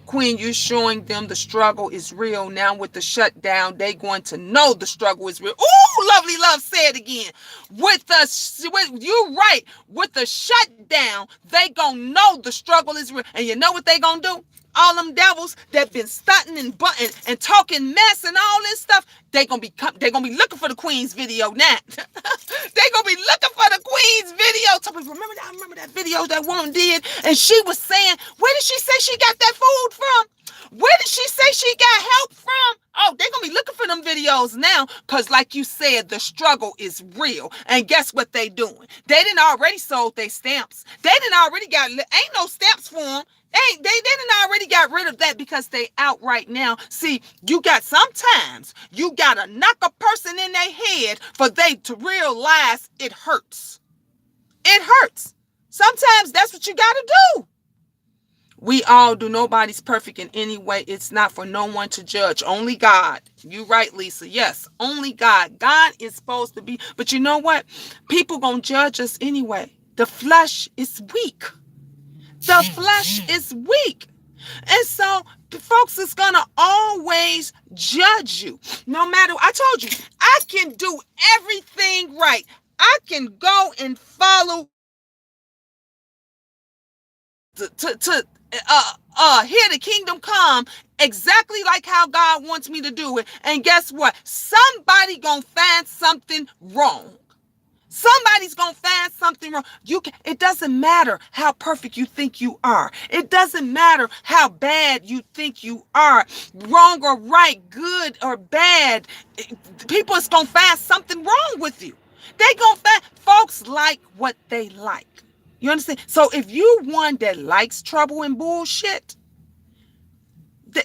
Queen, you're showing them the struggle is real. Now with the shutdown, they going to know the struggle is real. Ooh, lovely love, say it again. You right. With the shutdown, they gonna know the struggle is real. And you know what they gonna do? All them devils that been stunting and butting and talking mess and all this stuff, they gonna be looking for the Queen's video now. They gonna be looking for the Queen's video. I remember that video that woman did, and she was saying, where did she say she got that food from? Where did she say she got help from? Oh, they gonna be looking for them videos now, because like you said, the struggle is real. And guess what they doing? They didn't already sold their stamps. They didn't already ain't no stamps for them. They didn't already got rid of that because they out right now. See, sometimes you gotta knock a person in their head for they to realize it hurts. It hurts. Sometimes that's what you gotta do. We all do. Nobody's perfect in any way. It's not for no one to judge. Only God. You right, Lisa. Yes, only God. God is supposed to be. But you know what? People gonna judge us anyway. The flesh is weak. The flesh is weak. And so folks is gonna always judge you. No matter, I told you, I can do everything right. I can go and follow to hear the kingdom come exactly like how God wants me to do it. And guess what? Somebody gonna find something wrong. Somebody's gonna find something wrong. It doesn't matter how perfect you think you are. It doesn't matter how bad you think you are. Wrong or right, good or bad. People is gonna find something wrong with you. They gonna find folks like what they like. You understand? So if you one that likes trouble and bullshit,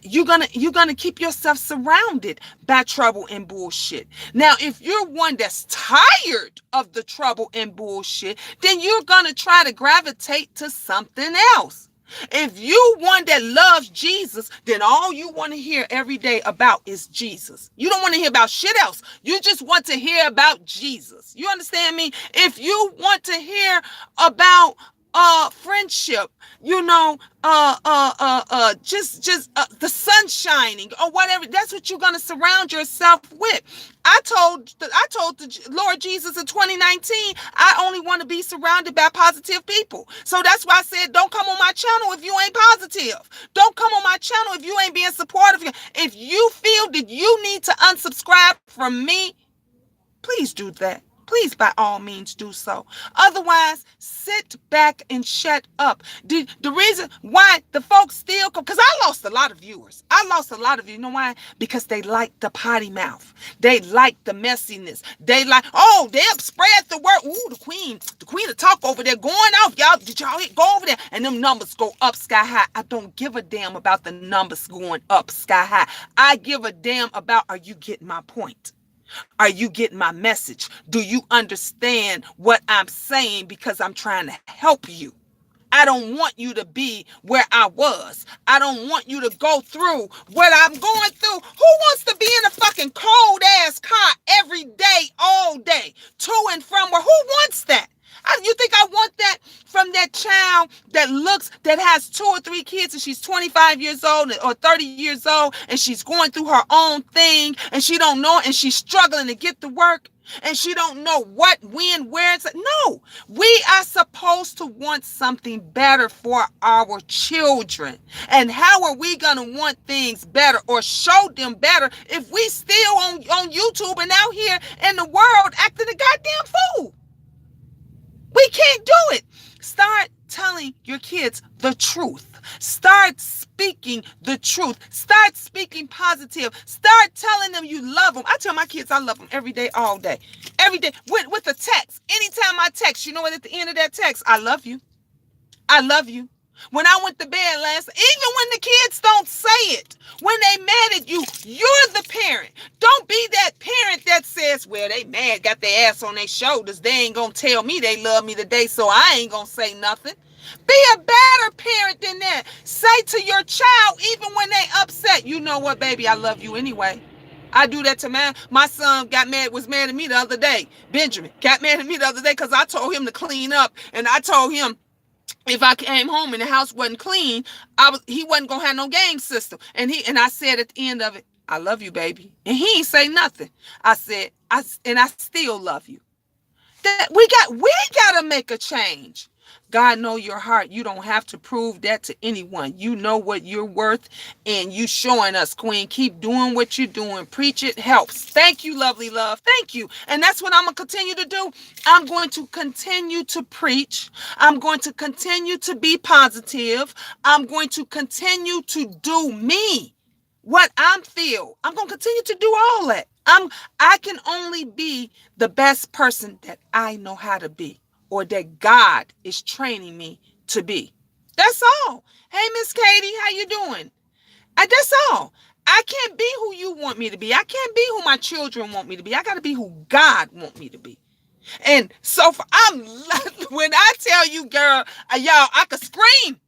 you're gonna keep yourself surrounded by trouble and bullshit. Now, if you're one that's tired of the trouble and bullshit, then you're gonna try to gravitate to something else. If you one that loves Jesus, then all you want to hear every day about is Jesus. You don't want to hear about shit else. You just want to hear about Jesus. You understand me? If you want to hear about friendship, the sun shining or whatever, that's what you're gonna surround yourself with. I told the Lord Jesus in 2019, I only want to be surrounded by positive people. So that's why I said, don't come on my channel if you ain't positive. Don't come on my channel if you ain't being supportive. If you feel that you need to unsubscribe from me, please do that. Please, by all means, do so. Otherwise, sit back and shut up. The reason why the folks still come, because I lost a lot of viewers. You know why? Because they like the potty mouth. They like the messiness. They like, they'll spread the word. Ooh, the queen will talk over there going off. Y'all, did y'all go over there? And them numbers go up sky high. I don't give a damn about the numbers going up sky high. I give a damn about, are you getting my point? Are you getting my message? Do you understand what I'm saying? Because I'm trying to help you. I don't want you to be where I was. I don't want you to go through what I'm going through. Who wants to be in a fucking cold ass car every day, all day, to and from where? Who wants that? You think I want that from that child that has 2 or 3 kids and she's 25 years old or 30 years old and she's going through her own thing and she don't know and she's struggling to get to work and she don't know what, when, where. No, we are supposed to want something better for our children. And how are we going to want things better or show them better if we still on YouTube and out here in the world acting a goddamn fool? We can't do it. Start telling your kids the truth. Start speaking the truth. Start speaking positive. Start telling them you love them. I tell my kids I love them every day, all day. Every day with a text. Anytime I text, you know what, at the end of that text, I love you. I love you. When I went to bed last, even when the kids don't say it, when they mad at you, you're the parent. Don't be that parent that says, well, they mad, got their ass on their shoulders. They ain't going to tell me they love me today, so I ain't going to say nothing. Be a better parent than that. Say to your child, even when they upset, you know what, baby, I love you anyway. I do that to my son was mad at me the other day. Benjamin got mad at me the other day because I told him to clean up, and I told him, If I came home and the house wasn't clean, he wasn't gonna have no game system. And I said at the end of it, I love you, baby. And he ain't say nothing. I said, I still love you. That we gotta make a change. God know your heart. You don't have to prove that to anyone. You know what you're worth, and you showing us, Queen. Keep doing what you're doing. Preach it helps. Thank you, lovely love. Thank you. And that's what I'm gonna continue to do. I'm going to continue to preach. I'm going to continue to be positive. I'm going to continue to do me what I'm feel. I'm gonna continue to do all that. I can only be the best person that I know how to be, or that God is training me to be. That's all. Hey, Miss Katie, how you doing? That's all. I can't be who you want me to be. I can't be who my children want me to be. I got to be who God want me to be. And so when I tell you, girl, y'all, I could scream.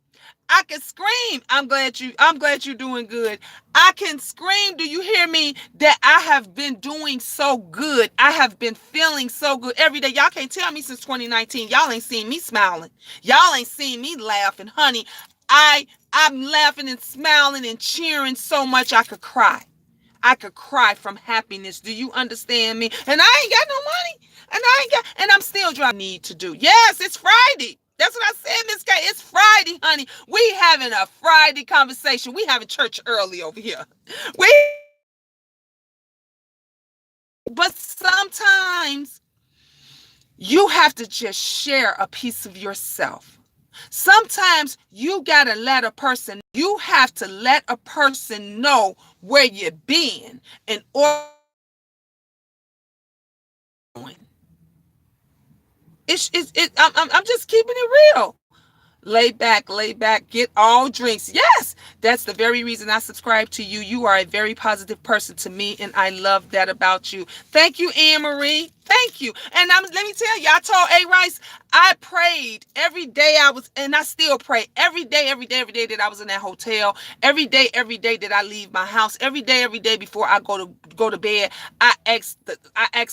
I can scream. I'm glad you're doing good. I can scream. Do you hear me? That I have been doing so good. I have been feeling so good every day. Y'all can't tell me since 2019. Y'all ain't seen me smiling. Y'all ain't seen me laughing. Honey, I'm laughing and smiling and cheering so much I could cry. I could cry from happiness. Do you understand me? And I ain't got no money. And I'm still driving. Need to do. Yes, it's Friday. That's what I said, Miss K. It's Friday, honey. We having a Friday conversation. We having church early over here. We, but sometimes you have to just share a piece of yourself. Sometimes you have to let a person know where you've been in order. I'm just keeping it real. Lay back, get all drinks. Yes, that's the very reason I subscribe to you. You are a very positive person to me, and I love that about you. Thank you, Anne Marie. Thank you. And let me tell you, I told A Rice, I prayed every day and I still pray every day that I was in that hotel. Every day that I leave my house. Every day before I go to bed. I ask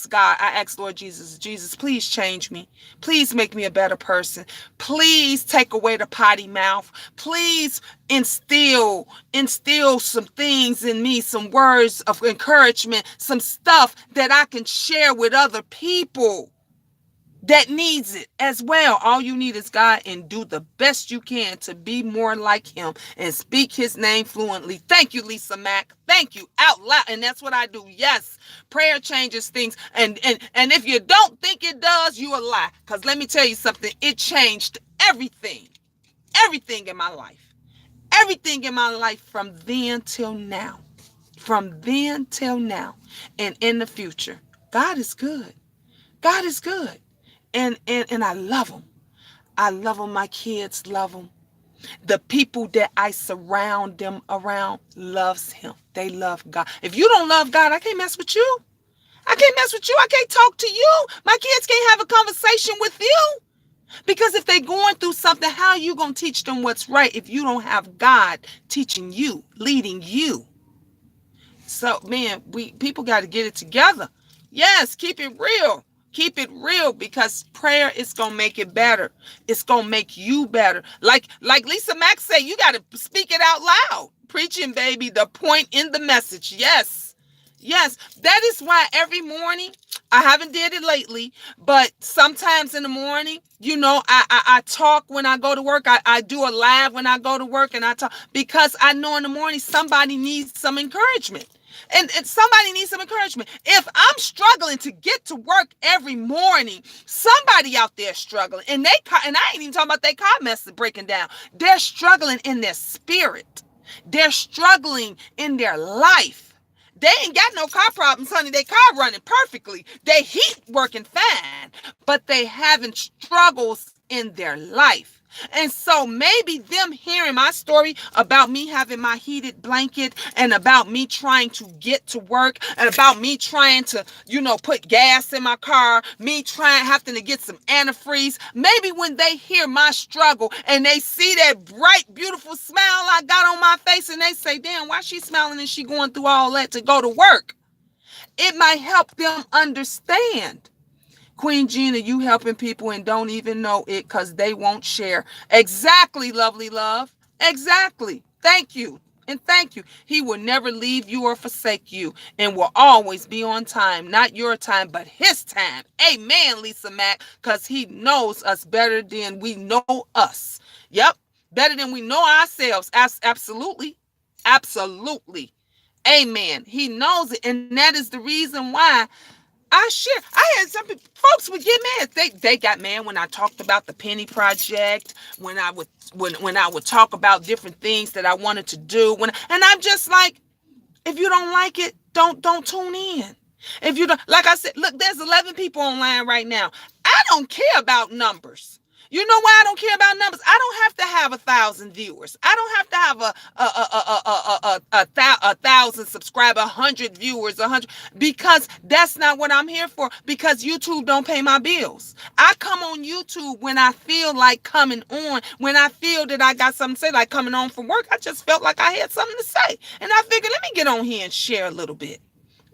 God, I ask Lord Jesus, please change me. Please make me a better person. Please take away the potty mouth. Please instill some things in me, some words of encouragement, some stuff that I can share with other people that needs it as well. All you need is God, and do the best you can to be more like him and speak his name fluently. Thank you, Lisa Mack. Thank you out loud. And that's what I do. Yes, prayer changes things. And if you don't think it does, you a lie. Because let me tell you something. It changed everything. Everything in my life. Everything in my life from then till now. From then till now. And in the future. God is good. God is good. And I love him. I love him. My kids love him. The people that I surround them around loves him. They love God. If you don't love God, I can't mess with you. I can't mess with you. I can't talk to you. My kids can't have a conversation with you. Because if they're going through something, how are you going to teach them what's right if you don't have God teaching you, leading you? So, man, people got to get it together. Yes, keep it real. Keep it real, because prayer is going to make it better. It's going to make you better. Like Lisa Mack said, you got to speak it out loud. Preaching, baby, the point in the message. Yes. Yes. That is why every morning, I haven't did it lately, but sometimes in the morning, I talk when I go to work. I do a live when I go to work, and I talk because I know in the morning somebody needs some encouragement. And somebody needs some encouragement. If I'm struggling to get to work every morning, somebody out there struggling, and I ain't even talking about their car mess breaking down. They're struggling in their spirit. They're struggling in their life. They ain't got no car problems, honey. Their car running perfectly. Their heat working fine, but they having struggles in their life. And so maybe them hearing my story about me having my heated blanket, and about me trying to get to work, and about me trying to, put gas in my car, me having to get some antifreeze. Maybe when they hear my struggle and they see that bright, beautiful smile I got on my face, and they say, damn, why she smiling and she going through all that to go to work? It might help them understand Queen Gina, you helping people and don't even know it because they won't share. Exactly, lovely love. Exactly. Thank you. And thank you. He will never leave you or forsake you and will always be on time. Not your time, but his time. Amen, Lisa Mack, because he knows us better than we know us. Yep. Better than we know ourselves. Absolutely. Absolutely. Amen. He knows it. And that is the reason why I share. I had some people, folks would get mad. They got mad when I talked about the Penny Project, when I would talk about different things that I wanted to do. And I'm just like, if you don't like it, don't tune in. If you don't, like I said, look, there's 11 people online right now. I don't care about numbers. You know why I don't care about numbers? I don't have to have 1,000 viewers. I don't have to have a thousand subscribers, 100 viewers, 100, because that's not what I'm here for. Because YouTube don't pay my bills. I come on YouTube when I feel like coming on, when I feel that I got something to say, like coming on from work. I just felt like I had something to say, and I figured, let me get on here and share a little bit.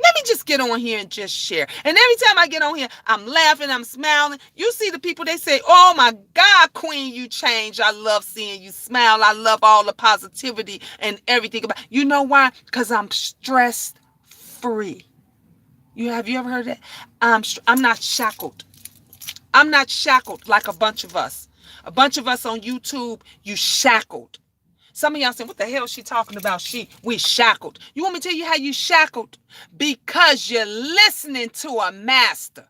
Let me just get on here and just share. And every time I get on here, I'm laughing, I'm smiling. You see the people, they say, oh my God, Queen, you changed. I love seeing you smile. I love all the positivity and everything about. You know why? Because I'm stress free. Have you ever heard that? I'm not shackled. I'm not shackled like a bunch of us. A bunch of us on YouTube, you shackled. Some of y'all saying, what the hell is she talking about? We shackled. You want me to tell you how you shackled? Because you're listening to a master.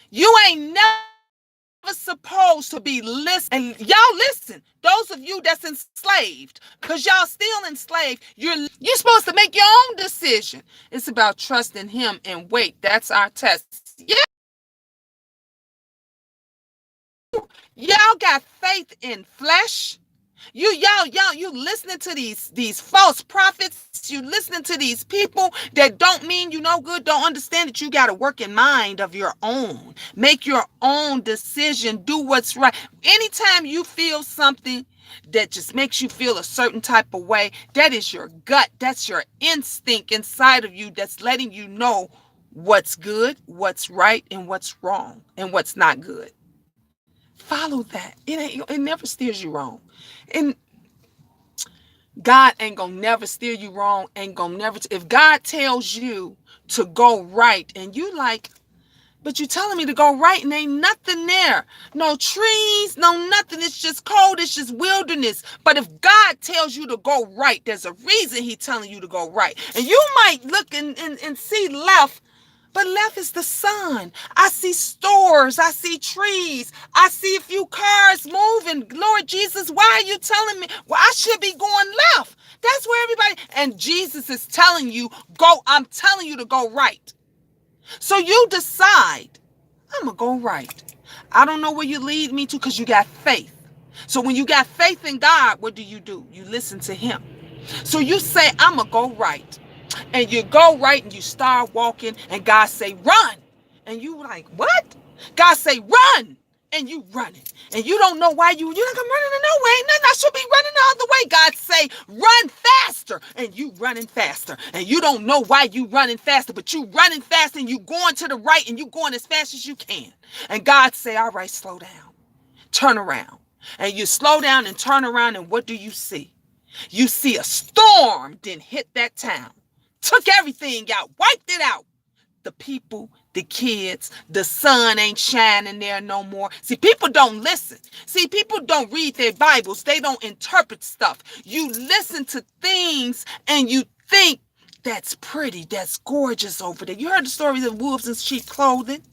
You ain't never supposed to be listening. And y'all listen, those of you that's enslaved, because y'all still enslaved, you're supposed to make your own decision. It's about trusting him and wait. That's our test. Yeah. Y'all got faith in flesh. You listening to these false prophets. You listening to these people that don't mean you no good, don't understand that you got a working mind of your own. Make your own decision. Do what's right. Anytime you feel something that just makes you feel a certain type of way, that is your gut. That's your instinct inside of you that's letting you know what's good, what's right, and what's wrong, and what's not good. Follow that. It never steers you wrong. And God ain't gonna never steer you wrong. Ain't gonna never. If God tells you to go right and you like, but you telling me to go right and ain't nothing there. No trees, no nothing. It's just cold. It's just wilderness. But if God tells you to go right, there's a reason he telling you to go right. And you might look and see left, but left is the sun. I see stores. I see trees. I see a few cars moving. Lord Jesus, why are you telling me? Well, I should be going left. That's where everybody. And Jesus is telling you, go. I'm telling you to go right. So you decide, I'm going to go right. I don't know where you lead me to because you got faith. So when you got faith in God, what do? You listen to him. So you say, I'm going to go right. And you go right and you start walking and God say, run. And you like, what? God say, run. And you running. And you don't know why you're like, I'm running no way. Nothing. I should be running the other way. God say, run faster. And you running faster. And you don't know why you running faster, but you running fast and you going to the right and you going as fast as you can. And God say, all right, slow down. Turn around. And you slow down and turn around and what do you see? You see a storm then hit that town. Took everything out, wiped it out. The people, the kids, the sun ain't shining there no more. See, people don't listen. See, people don't read their Bibles. They don't interpret stuff. You listen to things and you think that's pretty, that's gorgeous over there. You heard the stories of wolves in sheep clothing.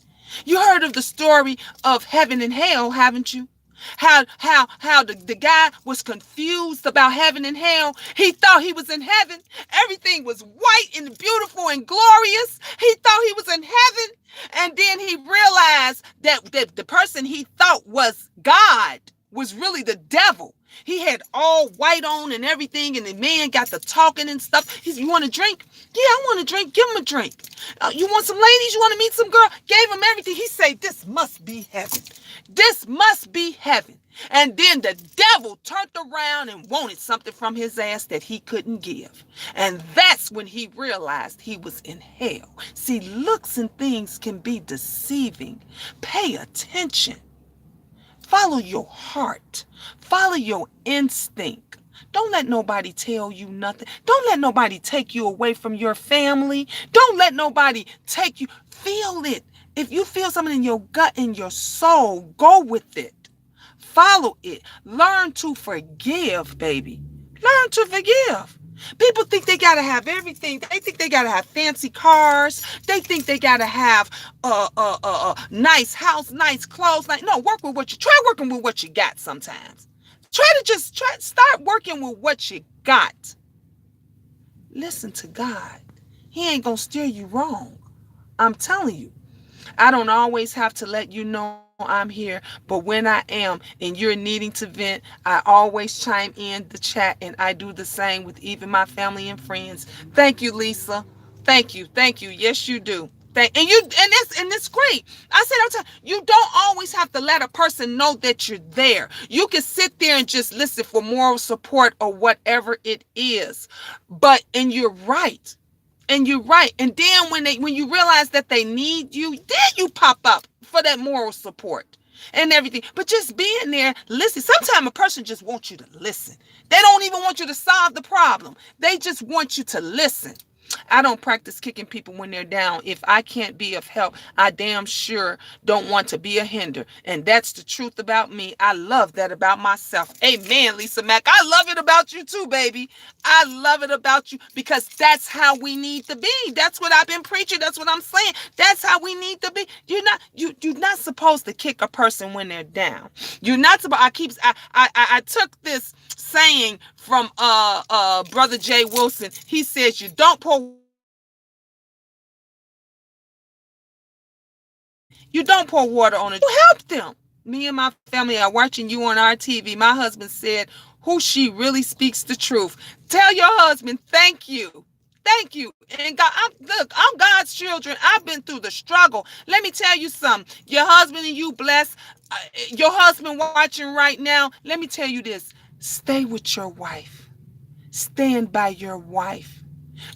You heard of the story of heaven and hell, haven't you? How the guy was confused about heaven and hell. He thought he was in heaven. Everything was white and beautiful and glorious. He thought he was in heaven. And then he realized that the person he thought was God was really the devil. He had all white on and everything, and the man got the talking and stuff. He said, you want a drink? Yeah, I want a drink. Give him a drink. You want some ladies? You want to meet some girl? Gave him everything. He said, this must be heaven. This must be heaven. And then the devil turned around and wanted something from his ass that he couldn't give. And that's when he realized he was in hell. See, looks and things can be deceiving. Pay attention. Follow your heart. Follow your instinct. Don't let nobody tell you nothing. Don't let nobody take you away from your family. Don't let nobody take you. Feel it. If you feel something in your gut, in your soul, go with it. Follow it. Learn to forgive, baby. Learn to forgive. People think they gotta have everything. They think they gotta have fancy cars. They think they gotta have nice house, nice clothes. Like, no, work with what you try working with what you got sometimes. Start working with what you got. Listen to God. He ain't gonna steer you wrong. I'm telling you. I don't always have to let you know I'm here, but when I am and you're needing to vent, I always chime in the chat, and I do the same with even my family and friends. Thank you, Lisa. Thank you. Thank you. Yes, you do. And it's great. I said all the time, you don't always have to let a person know that you're there. You can sit there and just listen for moral support or whatever it is. And you're right. And you're right. And then when you realize that they need you, then you pop up for that moral support and everything. But just being there, listen. Sometimes a person just wants you to listen. They don't even want you to solve the problem. They just want you to listen. I don't practice kicking people when they're down. If I can't be of help, I damn sure don't want to be a hinder. And that's the truth about me. I love that about myself. Amen, Lisa Mack. I love it about you too, baby. I love it about you because that's how we need to be. That's what I've been preaching. That's what I'm saying. That's how we need to be. You're not supposed to kick a person when they're down. You're not supposed. I took this saying from Brother Jay Wilson. He says you don't pour water on it. You help them. Me and my family are watching you on our TV. My husband said, who she really speaks the truth. Tell your husband, thank you. Thank you. And God, I'm God's children. I've been through the struggle. Let me tell you something. Your husband and you blessed. Your husband watching right now. Let me tell you this. Stay with your wife. Stand by your wife.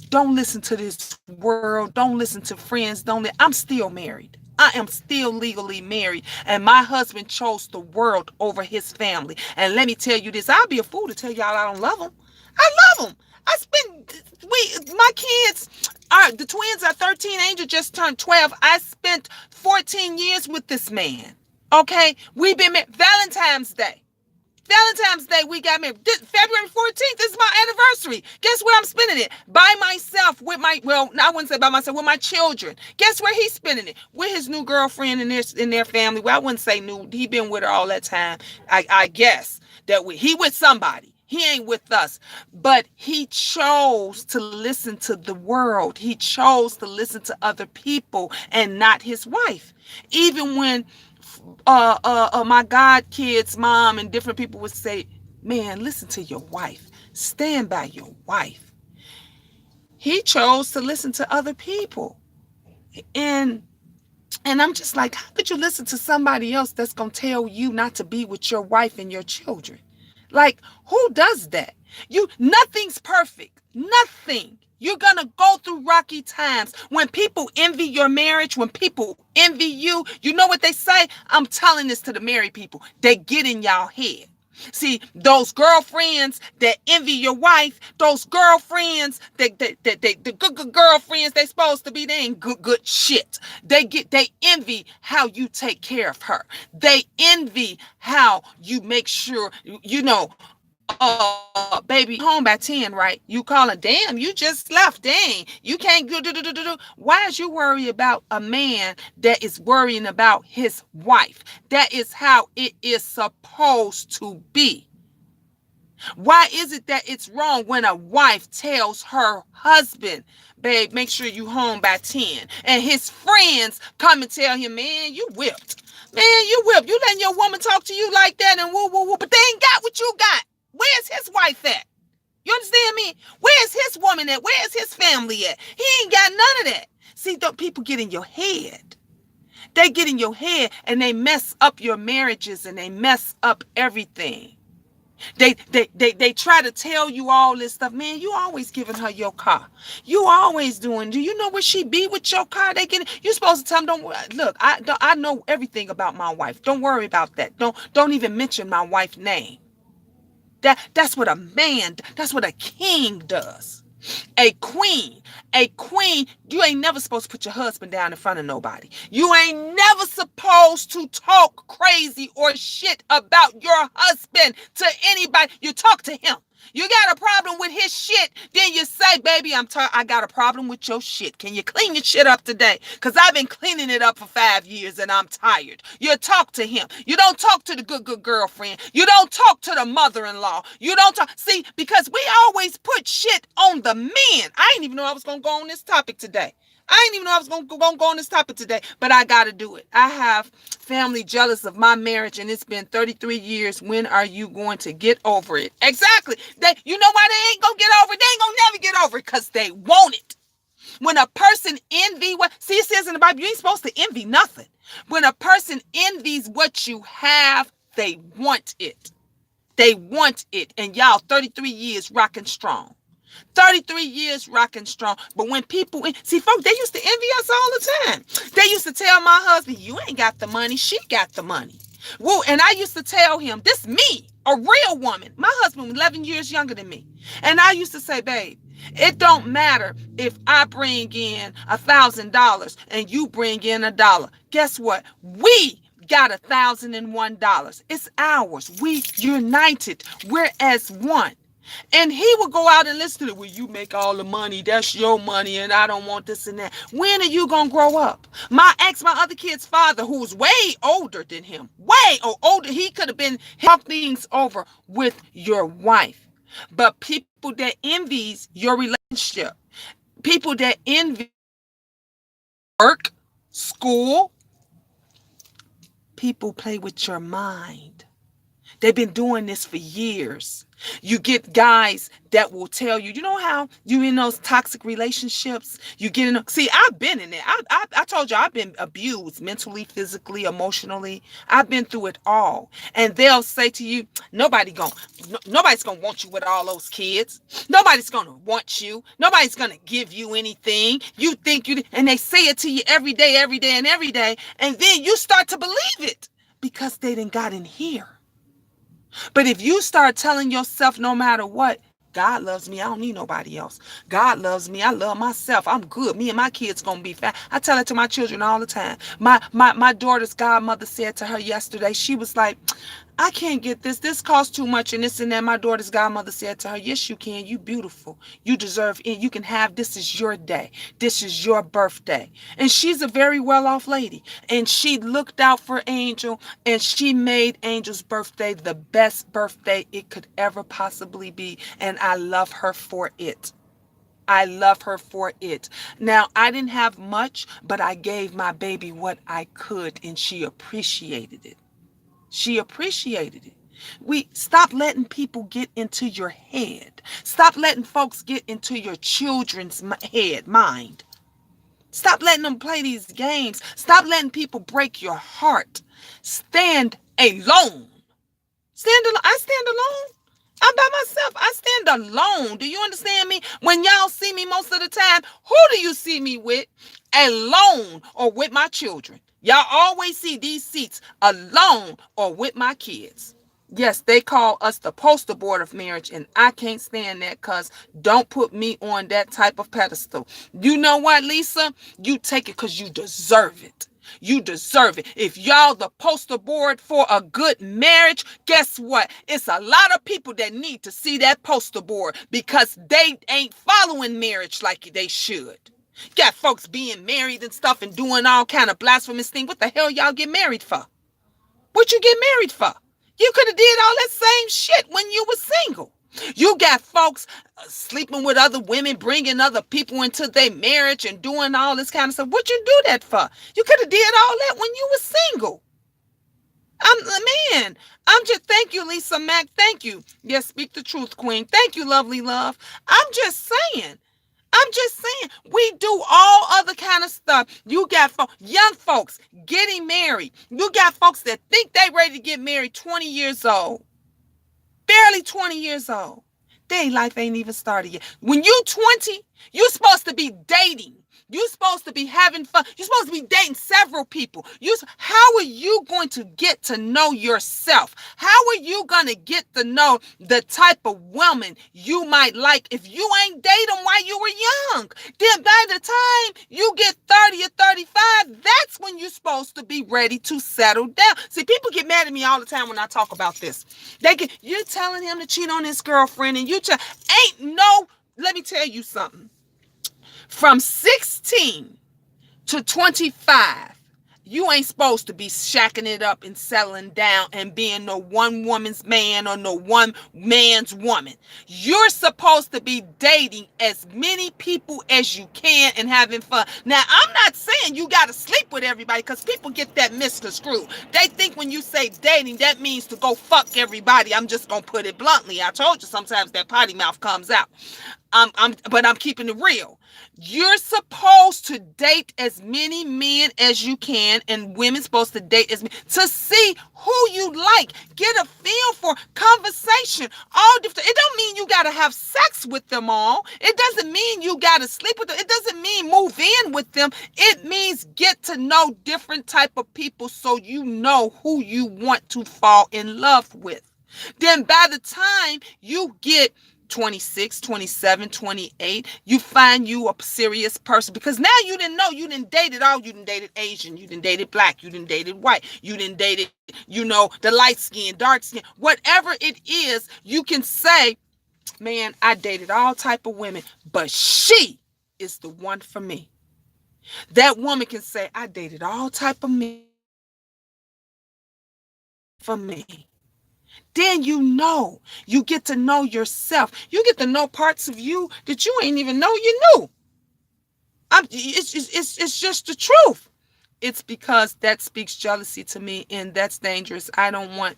Don't listen to this world. Don't listen to friends. I'm still married. I am still legally married, and my husband chose the world over his family. And let me tell you this, I'll be a fool to tell y'all I don't love him. I love him. My kids the twins are 13. Angel just turned 12. I spent 14 years with this man. Okay, we've been married. Valentine's Day, we got married. February 14th is my anniversary. Guess where I'm spending it? By myself with I wouldn't say by myself, with my children. Guess where he's spending it? With his new girlfriend in their family. Well, I wouldn't say new. He been with her all that time. I guess that he with somebody. He ain't with us. But he chose to listen to the world. He chose to listen to other people and not his wife. Even when my God kids, mom, and different people would say, man, listen to your wife. Stand by your wife. He chose to listen to other people. And I'm just like, how could you listen to somebody else that's going to tell you not to be with your wife and your children? Like, who does that? Nothing's perfect. Nothing. You're going to go through rocky times. When people envy your marriage, when people envy you, you know what they say? I'm telling this to the married people. They get in y'all head. See, those girlfriends that envy your wife, those girlfriends, the good girlfriends they supposed to be, they ain't good shit. They envy how you take care of her. They envy how you make sure, baby, home by 10, right? You calling, damn, you just left, dang, you can't go do. Why is you worry about a man that is worrying about his wife? That is how it is supposed to be. Why is it that it's wrong when a wife tells her husband, babe, make sure you home by 10, and his friends come and tell him, man, you whipped. Man, you whipped. You letting your woman talk to you like that and woo, but they ain't got what you got. Where's his wife at? You understand me? Where's his woman at? Where's his family at? He ain't got none of that. See, don't people get in your head. They get in your head and they mess up your marriages and they mess up everything. They try to tell you all this stuff. Man, you always giving her your car. You always doing. Do you know where she be with your car? They get. You supposed to tell them. Don't look. I know everything about my wife. Don't worry about that. Don't even mention my wife's name. That's what a man. That's what a king does. A queen. A queen, you ain't never supposed to put your husband down in front of nobody. You ain't never supposed to talk crazy or shit about your husband to anybody. You talk to him. You got a problem with his shit, then you say, baby, I got a problem with your shit. Can you clean your shit up today? Because I've been cleaning it up for 5 years and I'm tired. You talk to him. You don't talk to the good girlfriend. You don't talk to the mother-in-law. You don't talk. See, because we always put shit on the men. I didn't even know I was going to go on this topic today. I didn't even know I was going to go on this topic today, but I got to do it. I have family jealous of my marriage, and it's been 33 years. When are you going to get over it? Exactly. You know why they ain't going to get over it? They ain't going to never get over it because they want it. When a person envy see, it says in the Bible, you ain't supposed to envy nothing. When a person envies what you have, they want it. They want it. And y'all, 33 years rocking strong. 33 years rocking strong. But when people, see, folks, they used to envy us all the time. They used to tell my husband, you ain't got the money, she got the money. Whoa, and I used to tell him, this me, a real woman. My husband was 11 years younger than me. And I used to say, babe, it don't matter if I bring in $1,000 and you bring in $1. Guess what? We got $1,001. It's ours. We united. We're as one. And he would go out and listen to it. Well, you make all the money. That's your money. And I don't want this and that. When are you going to grow up? My other kid's father, who was way older than him, way older, he could have been talk things over with your wife. But people that envies your relationship, people that envy work, school, people play with your mind. They've been doing this for years. You get guys that will tell you, you know how you in those toxic relationships, you get in, see, I've been in there. I told you I've been abused mentally, physically, emotionally. I've been through it all. And they'll say to you, nobody's going to want you with all those kids. Nobody's going to want you. Nobody's going to give you anything. You think and they say it to you every day, every day, and every day. And then you start to believe it because they done got in here. But if you start telling yourself no matter what, God loves me, I don't need nobody else. God loves me, I love myself. I'm good. Me and my kids gonna be fine. I tell it to my children all the time. My daughter's godmother said to her yesterday, she was like, I can't get this. This costs too much and this and that. My daughter's godmother said to her, yes, you can. You beautiful. You deserve it. You can have, this is your day. This is your birthday. And she's a very well-off lady. And she looked out for Angel and she made Angel's birthday the best birthday it could ever possibly be. And I love her for it. I love her for it. Now, I didn't have much, but I gave my baby what I could and she appreciated it. She appreciated it. We stop letting people get into your head. Stop letting folks get into your children's mind. Stop letting them play these games. Stop letting people break your heart. Stand alone. Stand alone. I stand alone. I'm by myself. I stand alone. Do you understand me? When y'all see me most of the time, who do you see me with? Alone or with my children. Y'all always see these seats alone or with my kids. Yes, they call us the poster board of marriage, and I can't stand that because don't put me on that type of pedestal. You know what, Lisa? You take it because you deserve it. You deserve it. If y'all the poster board for a good marriage, guess what? It's a lot of people that need to see that poster board because they ain't following marriage like they should. Got folks being married and stuff and doing all kind of blasphemous things. What the hell y'all get married for? What you get married for? You could have did all that same shit when you were single. You got folks sleeping with other women, bringing other people into their marriage and doing all this kind of stuff. What you do that for? You could have did all that when you were single. I'm just, thank you, Lisa Mack. Thank you. Yes, speak the truth, queen. Thank you, lovely love. I'm just saying. I'm just saying, we do all other kind of stuff. You got young folks getting married. You got folks that think they ready to get married 20 years old, barely 20 years old. Their life ain't even started yet. When you 20, you're supposed to be dating. You're supposed to be having fun. You're supposed to be dating several people. How are you going to get to know yourself? How are you going to get to know the type of woman you might like if you ain't dating them while you were young? Then by the time you get 30 or 35, that's when you're supposed to be ready to settle down. See, people get mad at me all the time when I talk about this. You're telling him to cheat on his girlfriend, and let me tell you something. From 16 to 25, you ain't supposed to be shacking it up and settling down and being no one woman's man or no one man's woman. You're supposed to be dating as many people as you can and having fun. Now, I'm not saying you got to sleep with everybody, because people get that misconstrued. They think when you say dating, that means to go fuck everybody. I'm just going to put it bluntly. I told you sometimes that potty mouth comes out. But I'm keeping it real. You're supposed to date as many men as you can, and women's supposed to date as many to see who you like, get a feel for conversation. All different. It don't mean you got to have sex with them all. It doesn't mean you got to sleep with them. It doesn't mean move in with them. It means get to know different type of people so you know who you want to fall in love with. Then by the time you get 26, 27, 28, you find you a serious person, because now you didn't date it all. You didn't dated Asian, you didn't dated black, you didn't dated white, you didn't dated, the light skin, dark skin, whatever it is. You can say, man, I dated all type of women, but she is the one for me. That woman can say, I dated all type of men for me. Then you get to know yourself. You get to know parts of you that you ain't even know you knew. It's just the truth. It's because that speaks jealousy to me, and that's dangerous. I don't want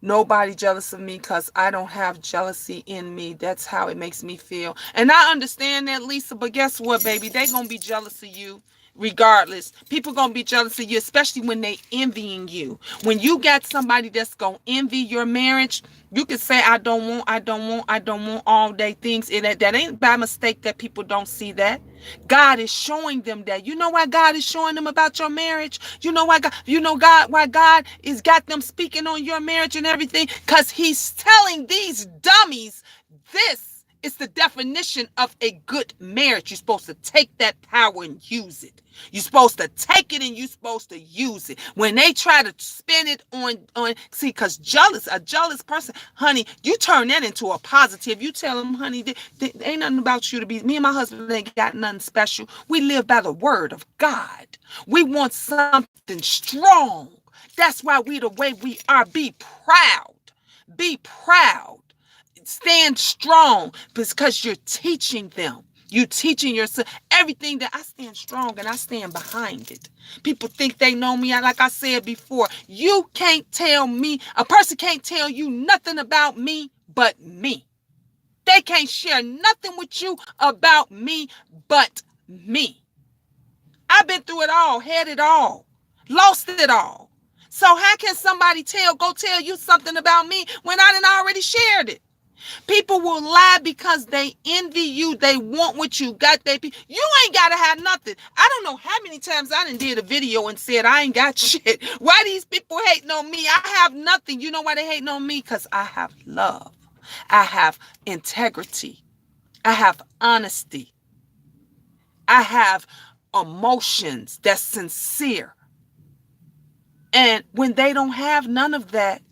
nobody jealous of me, because I don't have jealousy in me. That's how it makes me feel. And I understand that, Lisa, but guess what, baby? They gonna be jealous of you regardless. People gonna be jealous of you, especially when they envying you. When you got somebody that's gonna envy your marriage, you can say, I don't want all day things. That ain't by mistake that people don't see that. God is showing them that. You know why God is showing them about your marriage? You know why God is got them speaking on your marriage and everything? Because he's telling these dummies, this is the definition of a good marriage. You're supposed to take that power and use it. You're supposed to take it and you're supposed to use it. When they try to spin it see, because a jealous person, honey, you turn that into a positive. You tell them, honey, ain't nothing about you to be. Me and my husband ain't got nothing special. We live by the word of God. We want something strong. That's why we the way we are. Be proud. Be proud. Stand strong, because you're teaching them. You teaching yourself everything that I stand strong and I stand behind it. People think they know me. Like I said before, you can't tell me, a person can't tell you nothing about me but me. They can't share nothing with you about me but me. I've been through it all, had it all, lost it all. So how can somebody go tell you something about me when I done already shared it? People will lie because they envy you. They want what you got. You ain't got to have nothing. I don't know how many times I done did a video and said I ain't got shit. Why these people hating on me? I have nothing. You know why they hating on me? Because I have love. I have integrity. I have honesty. I have emotions that's sincere. And when they don't have none of that,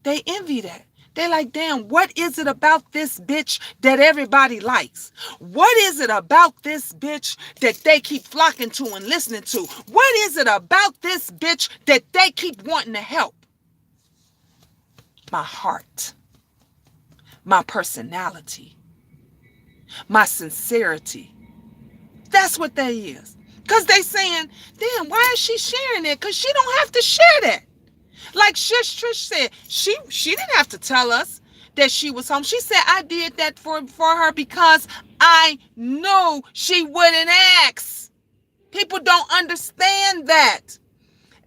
they envy that. They're like, damn, what is it about this bitch that everybody likes? What is it about this bitch that they keep flocking to and listening to? What is it about this bitch that they keep wanting to help? My heart, my personality, my sincerity. That's what that is. Because they saying, damn, why is she sharing it? Because she don't have to share that. Like Shush Trish said, she didn't have to tell us that she was home. She said, I did that for her because I knew she wouldn't ask. People don't understand that.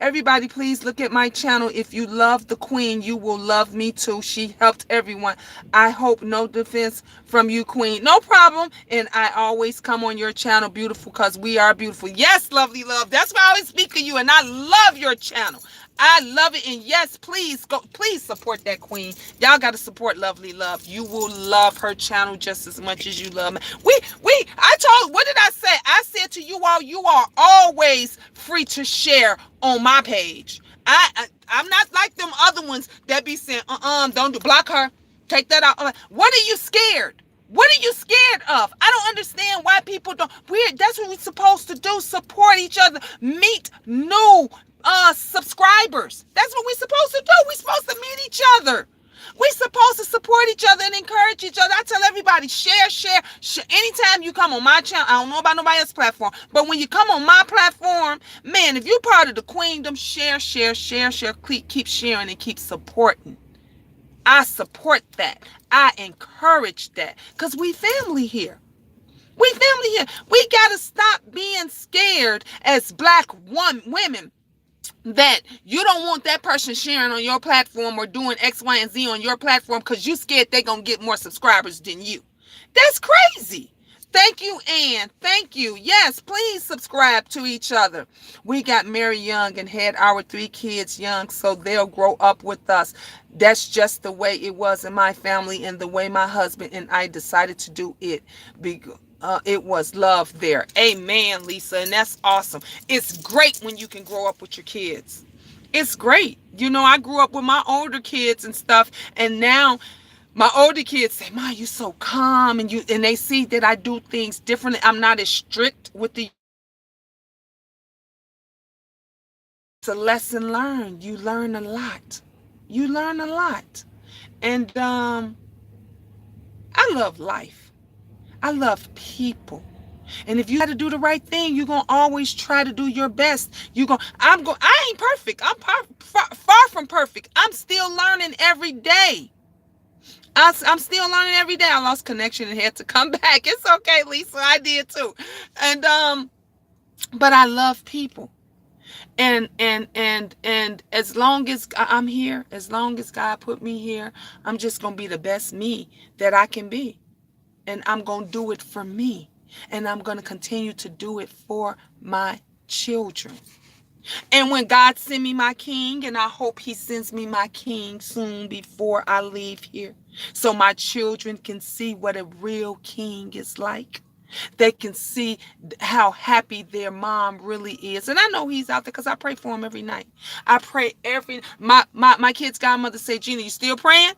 Everybody, please look at my channel. If you love the queen, you will love me too. She helped everyone. I hope no defense from you, queen. No problem. And I always come on your channel, beautiful, because we are beautiful. Yes, lovely love. That's why I always speak of you. And I love your channel. I love it. And yes, please go, please support that queen. Y'all got to support lovely love. You will love her channel just as much as you love me. I told, what did I say? I said to you are always free to share on my page. I'm not like them other ones that be saying, don't do, block her, take that out. What are you scared? What are you scared of? I don't understand why people don't. That's what we're supposed to do. Support each other. Meet new subscribers. That's what we're supposed to do. We're supposed to meet each other. We're supposed to support each other and encourage each other. I tell everybody, share. Anytime you come on my channel, I don't know about nobody else's platform, but when you come on my platform, man, if you're part of the queendom, share. Keep sharing and keep supporting. I support that. I encourage that because we family here. We family here. We got to stop being scared as black women that you don't want that person sharing on your platform or doing X, Y, and Z on your platform because you scared they're going to get more subscribers than you. That's crazy. Thank you, Ann. Thank you. Yes, please subscribe to each other. We got married young and had our 3 kids young, so they'll grow up with us. That's just the way it was in my family and the way my husband and I decided to do it. It was love there. Amen, Lisa. And that's awesome. It's great when you can grow up with your kids. It's great. You know, I grew up with my older kids and stuff, and now my older kids say, "Ma, you so calm," and they see that I do things differently. I'm not as strict with the. It's a lesson learned. You learn a lot. You learn a lot, and I love life. I love people. And if you got to do the right thing, you're going to always try to do your best. I ain't perfect. I'm far from perfect. I'm still learning every day. I'm still learning every day. I lost connection and had to come back. It's okay, Lisa. I did too. And, but I love people. And as long as I'm here, as long as God put me here, I'm just going to be the best me that I can be. And I'm going to do it for me. And I'm going to continue to do it for my children. And when God send me my king, and I hope he sends me my king soon before I leave here, so my children can see what a real king is like. They can see how happy their mom really is. And I know he's out there because I pray for him every night. I pray my kid's godmother said, Gina, you still praying?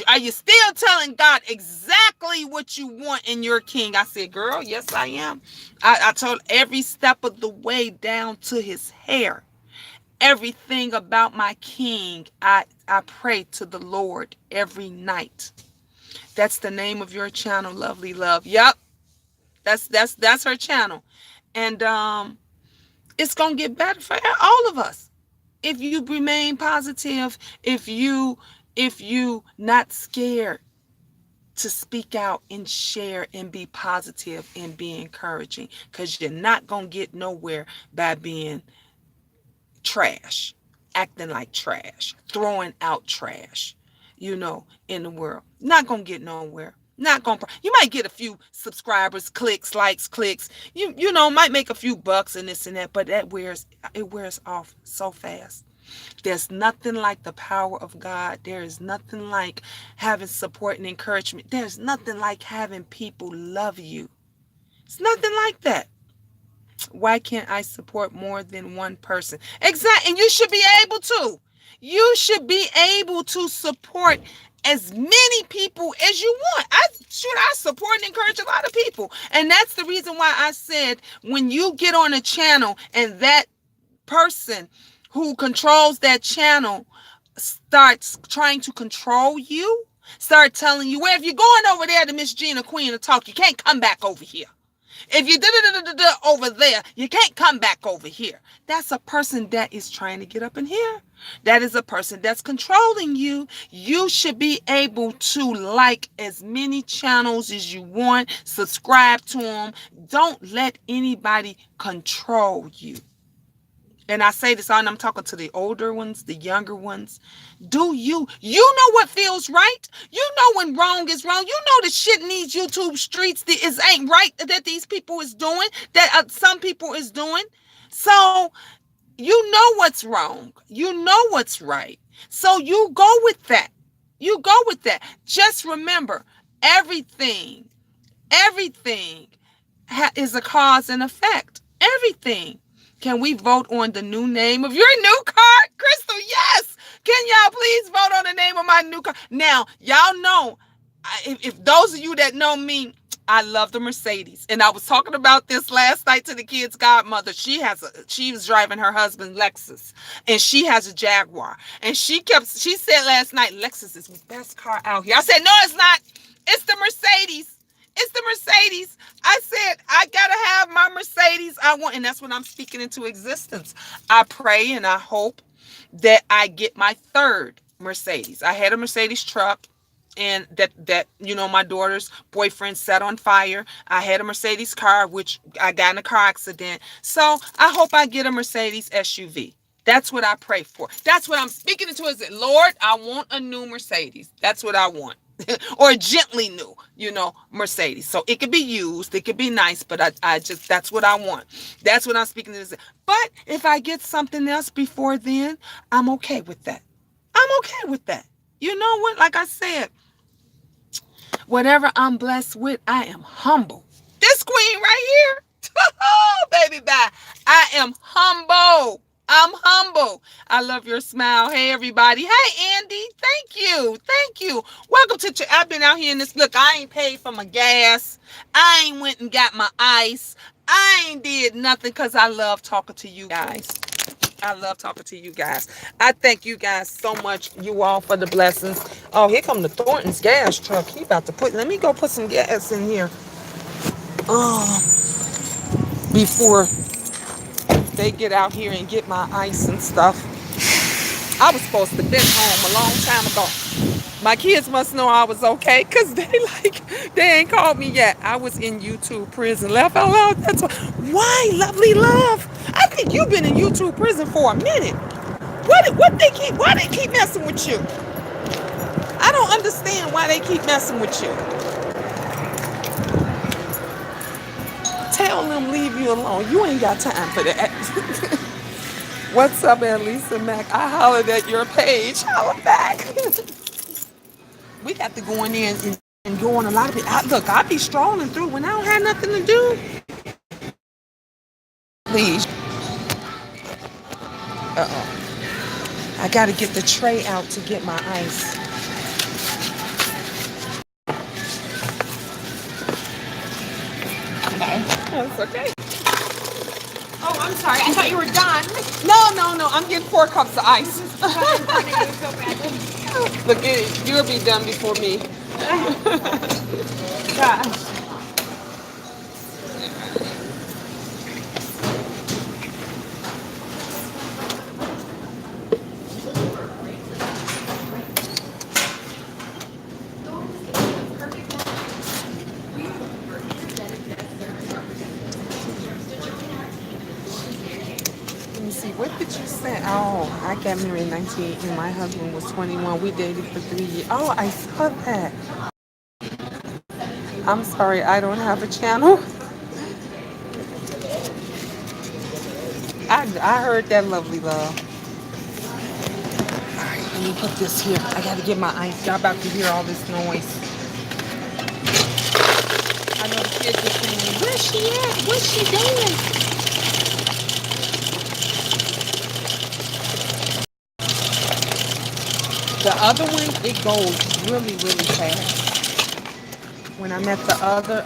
Are you still telling God exactly what you want in your king? I said, girl, yes, I am. I told every step of the way down to his hair. Everything about my king, I pray to the Lord every night. That's the name of your channel, Lovely Love. Yep. That's her channel. And it's going to get better for all of us. If you remain positive, if you not scared to speak out and share and be positive and be encouraging, because you're not going to get nowhere by being trash, acting like trash, throwing out trash, in the world. Not going to get nowhere. Not going to. You might get a few subscribers, clicks, likes, clicks. Might make a few bucks and this and that, but it wears off so fast. There's nothing like the power of God. There is nothing like having support and encouragement. There's nothing like having people love you. It's nothing like that. Why can't I support more than one person? Exactly. And you should be able to. You should be able to support as many people as you want. I support and encourage a lot of people. And that's the reason why I said when you get on a channel and that person who controls that channel starts trying to control you, start telling you, well, if you're going over there to Miss Gina Queen to talk, you can't come back over here. If you did it over there, you can't come back over here. That's a person that is trying to get up in here. That is a person that's controlling you. You should be able to like as many channels as you want, subscribe to them. Don't let anybody control you. And I say this, and I'm talking to the older ones, the younger ones. Do you know what feels right? You know when wrong is wrong. You know the shit in these YouTube streets that is ain't right that these people is doing, that some people is doing. So you know what's wrong. You know what's right. So you go with that. You go with that. Just remember, everything is a cause and effect. Everything. Can we vote on the new name of your new car? Crystal, yes. Can y'all please vote on the name of my new car? Now, y'all know, if those of you that know me, I love the Mercedes. And I was talking about this last night to the kid's godmother. She was driving her husband Lexus, and she has a Jaguar. And she said last night, Lexus is the best car out here. I said, no, it's not. It's the Mercedes. It's the Mercedes. I said, I got to have my Mercedes. And that's what I'm speaking into existence. I pray and I hope that I get my third Mercedes. I had a Mercedes truck, and that my daughter's boyfriend set on fire. I had a Mercedes car, which I got in a car accident. So I hope I get a Mercedes SUV. That's what I pray for. That's what I'm speaking into. Is it, Lord, I want a new Mercedes. That's what I want. Or gently new, Mercedes. So it could be used, it could be nice, but I just, that's what I want. That's what I'm speaking to. But if I get something else before then, I'm okay with that. I'm okay with that. You know what? Like I said, whatever I'm blessed with, I am humble. This queen right here, oh, baby, bye. I am humble. I'm humble. I love your smile. Hey, everybody. Hey, Andy. Thank you. Thank you. Welcome to, I've been out here in this, look, I ain't paid for my gas. I ain't went and got my ice. I ain't did nothing because I love talking to you guys. I love talking to you guys. I thank you guys so much, you all, for the blessings. Oh, here come the Thornton's gas truck. He about to let me go put some gas in here. Before they get out here and get my ice and stuff. I was supposed to be home a long time ago. My kids must know I was okay, because they ain't called me yet. I was in YouTube prison. Laugh out loud. That's why, lovely love. I think you've been in YouTube prison for a minute. Why they keep messing with you? I don't understand why they keep messing with you. Tell them leave you alone. You ain't got time for that. What's up, Lisa Mac? I hollered at your page. Holler back. We got to go in there and go on a lot of it. Look, I be strolling through when I don't have nothing to do. Please. I got to get the tray out to get my ice. Okay. That's okay. Oh, I'm sorry. I thought you were done. No. I'm getting 4 cups of ice. Look, you'll be done before me. Gosh. Let me see, what did you say? Oh, I got married in 1988 and my husband was 21. We dated for 3 years. Oh, I saw that. I'm sorry, I don't have a channel. I heard that, lovely love. All right, let me put this here. I got to get my ice. Y'all about to hear all this noise. I know the kids are saying, where's she at? What's she doing? The other one, it goes really, really fast. When I'm at the other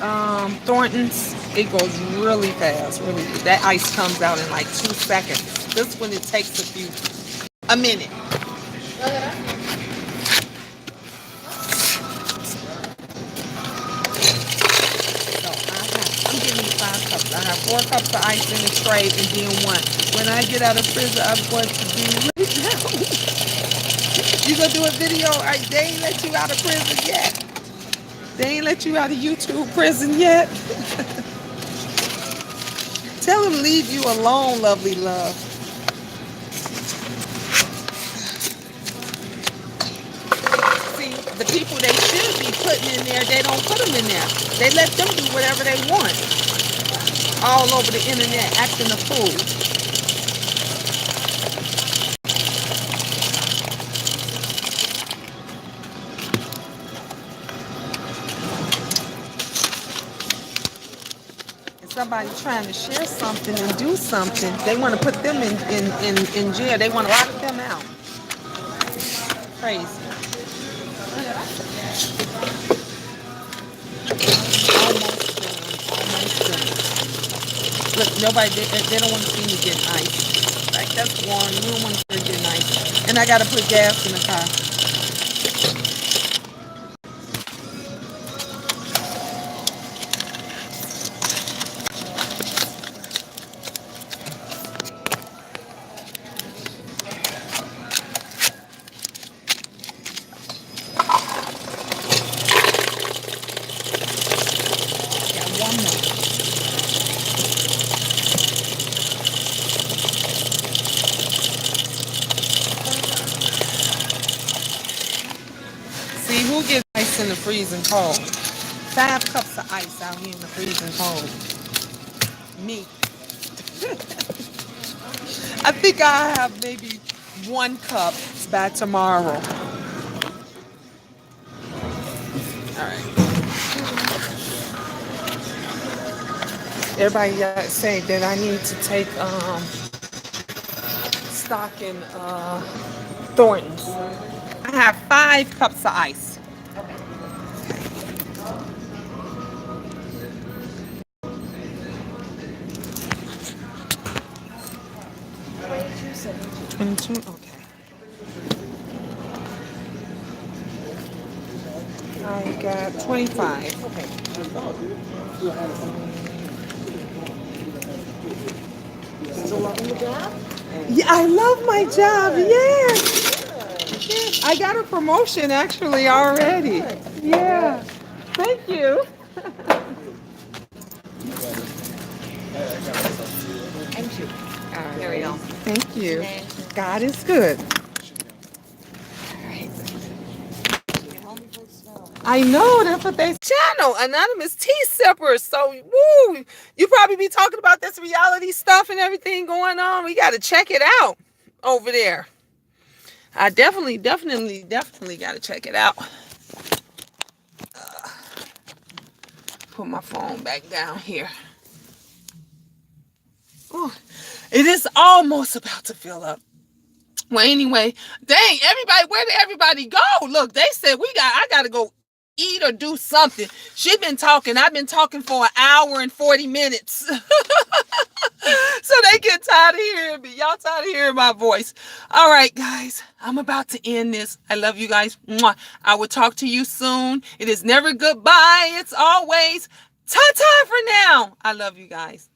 Thornton's, it goes really fast. Really, that ice comes out in like 2 seconds. This one, it takes a minute. So I'm getting 5 4 cups of ice in the tray, and then what? When I get out of prison, I'm going to do right now. You gonna do a video? They ain't let you out of prison yet. They ain't let you out of YouTube prison yet. Tell them leave you alone, lovely love. See, the people they should be putting in there, they don't put them in there. They let them do whatever they want. All over the internet, acting a fool. Somebody trying to share something and do something, they want to put them in jail. They want to lock them out. Crazy. Almost done. Look, nobody, they don't want to see me getting ice. Like, that's warm. You don't want to see me getting ice. And I got to put gas in the car. See, who gets ice in the freezing cold? 5 cups of ice out here in the freezing cold. Me. I think I have maybe 1 cup by tomorrow. All right. Everybody say that I need to take stock in Thornton's. I have 5 cups of ice. Okay. I got 25. Okay. Still loving the job? Yeah, I love my job. Yes. Yes. I got a promotion actually already. Yeah. Thank you. And you. All There we go. right. Thank you. God is good. I know, that's what they channel, Anonymous Tea Sippers. So, woo, you probably be talking about this reality stuff and everything going on. We got to check it out over there. I definitely got to check it out. Put my phone back down here. Ooh, it is almost about to fill up. Well, anyway, dang, everybody, where did everybody go? Look, they said I got to go eat or do something. She been talking. I've been talking for 1 hour and 40 minutes. So they get tired of hearing me. Y'all tired of hearing my voice. All right, guys, I'm about to end this. I love you guys. Mwah. I will talk to you soon. It is never goodbye. It's always ta-ta for now. I love you guys.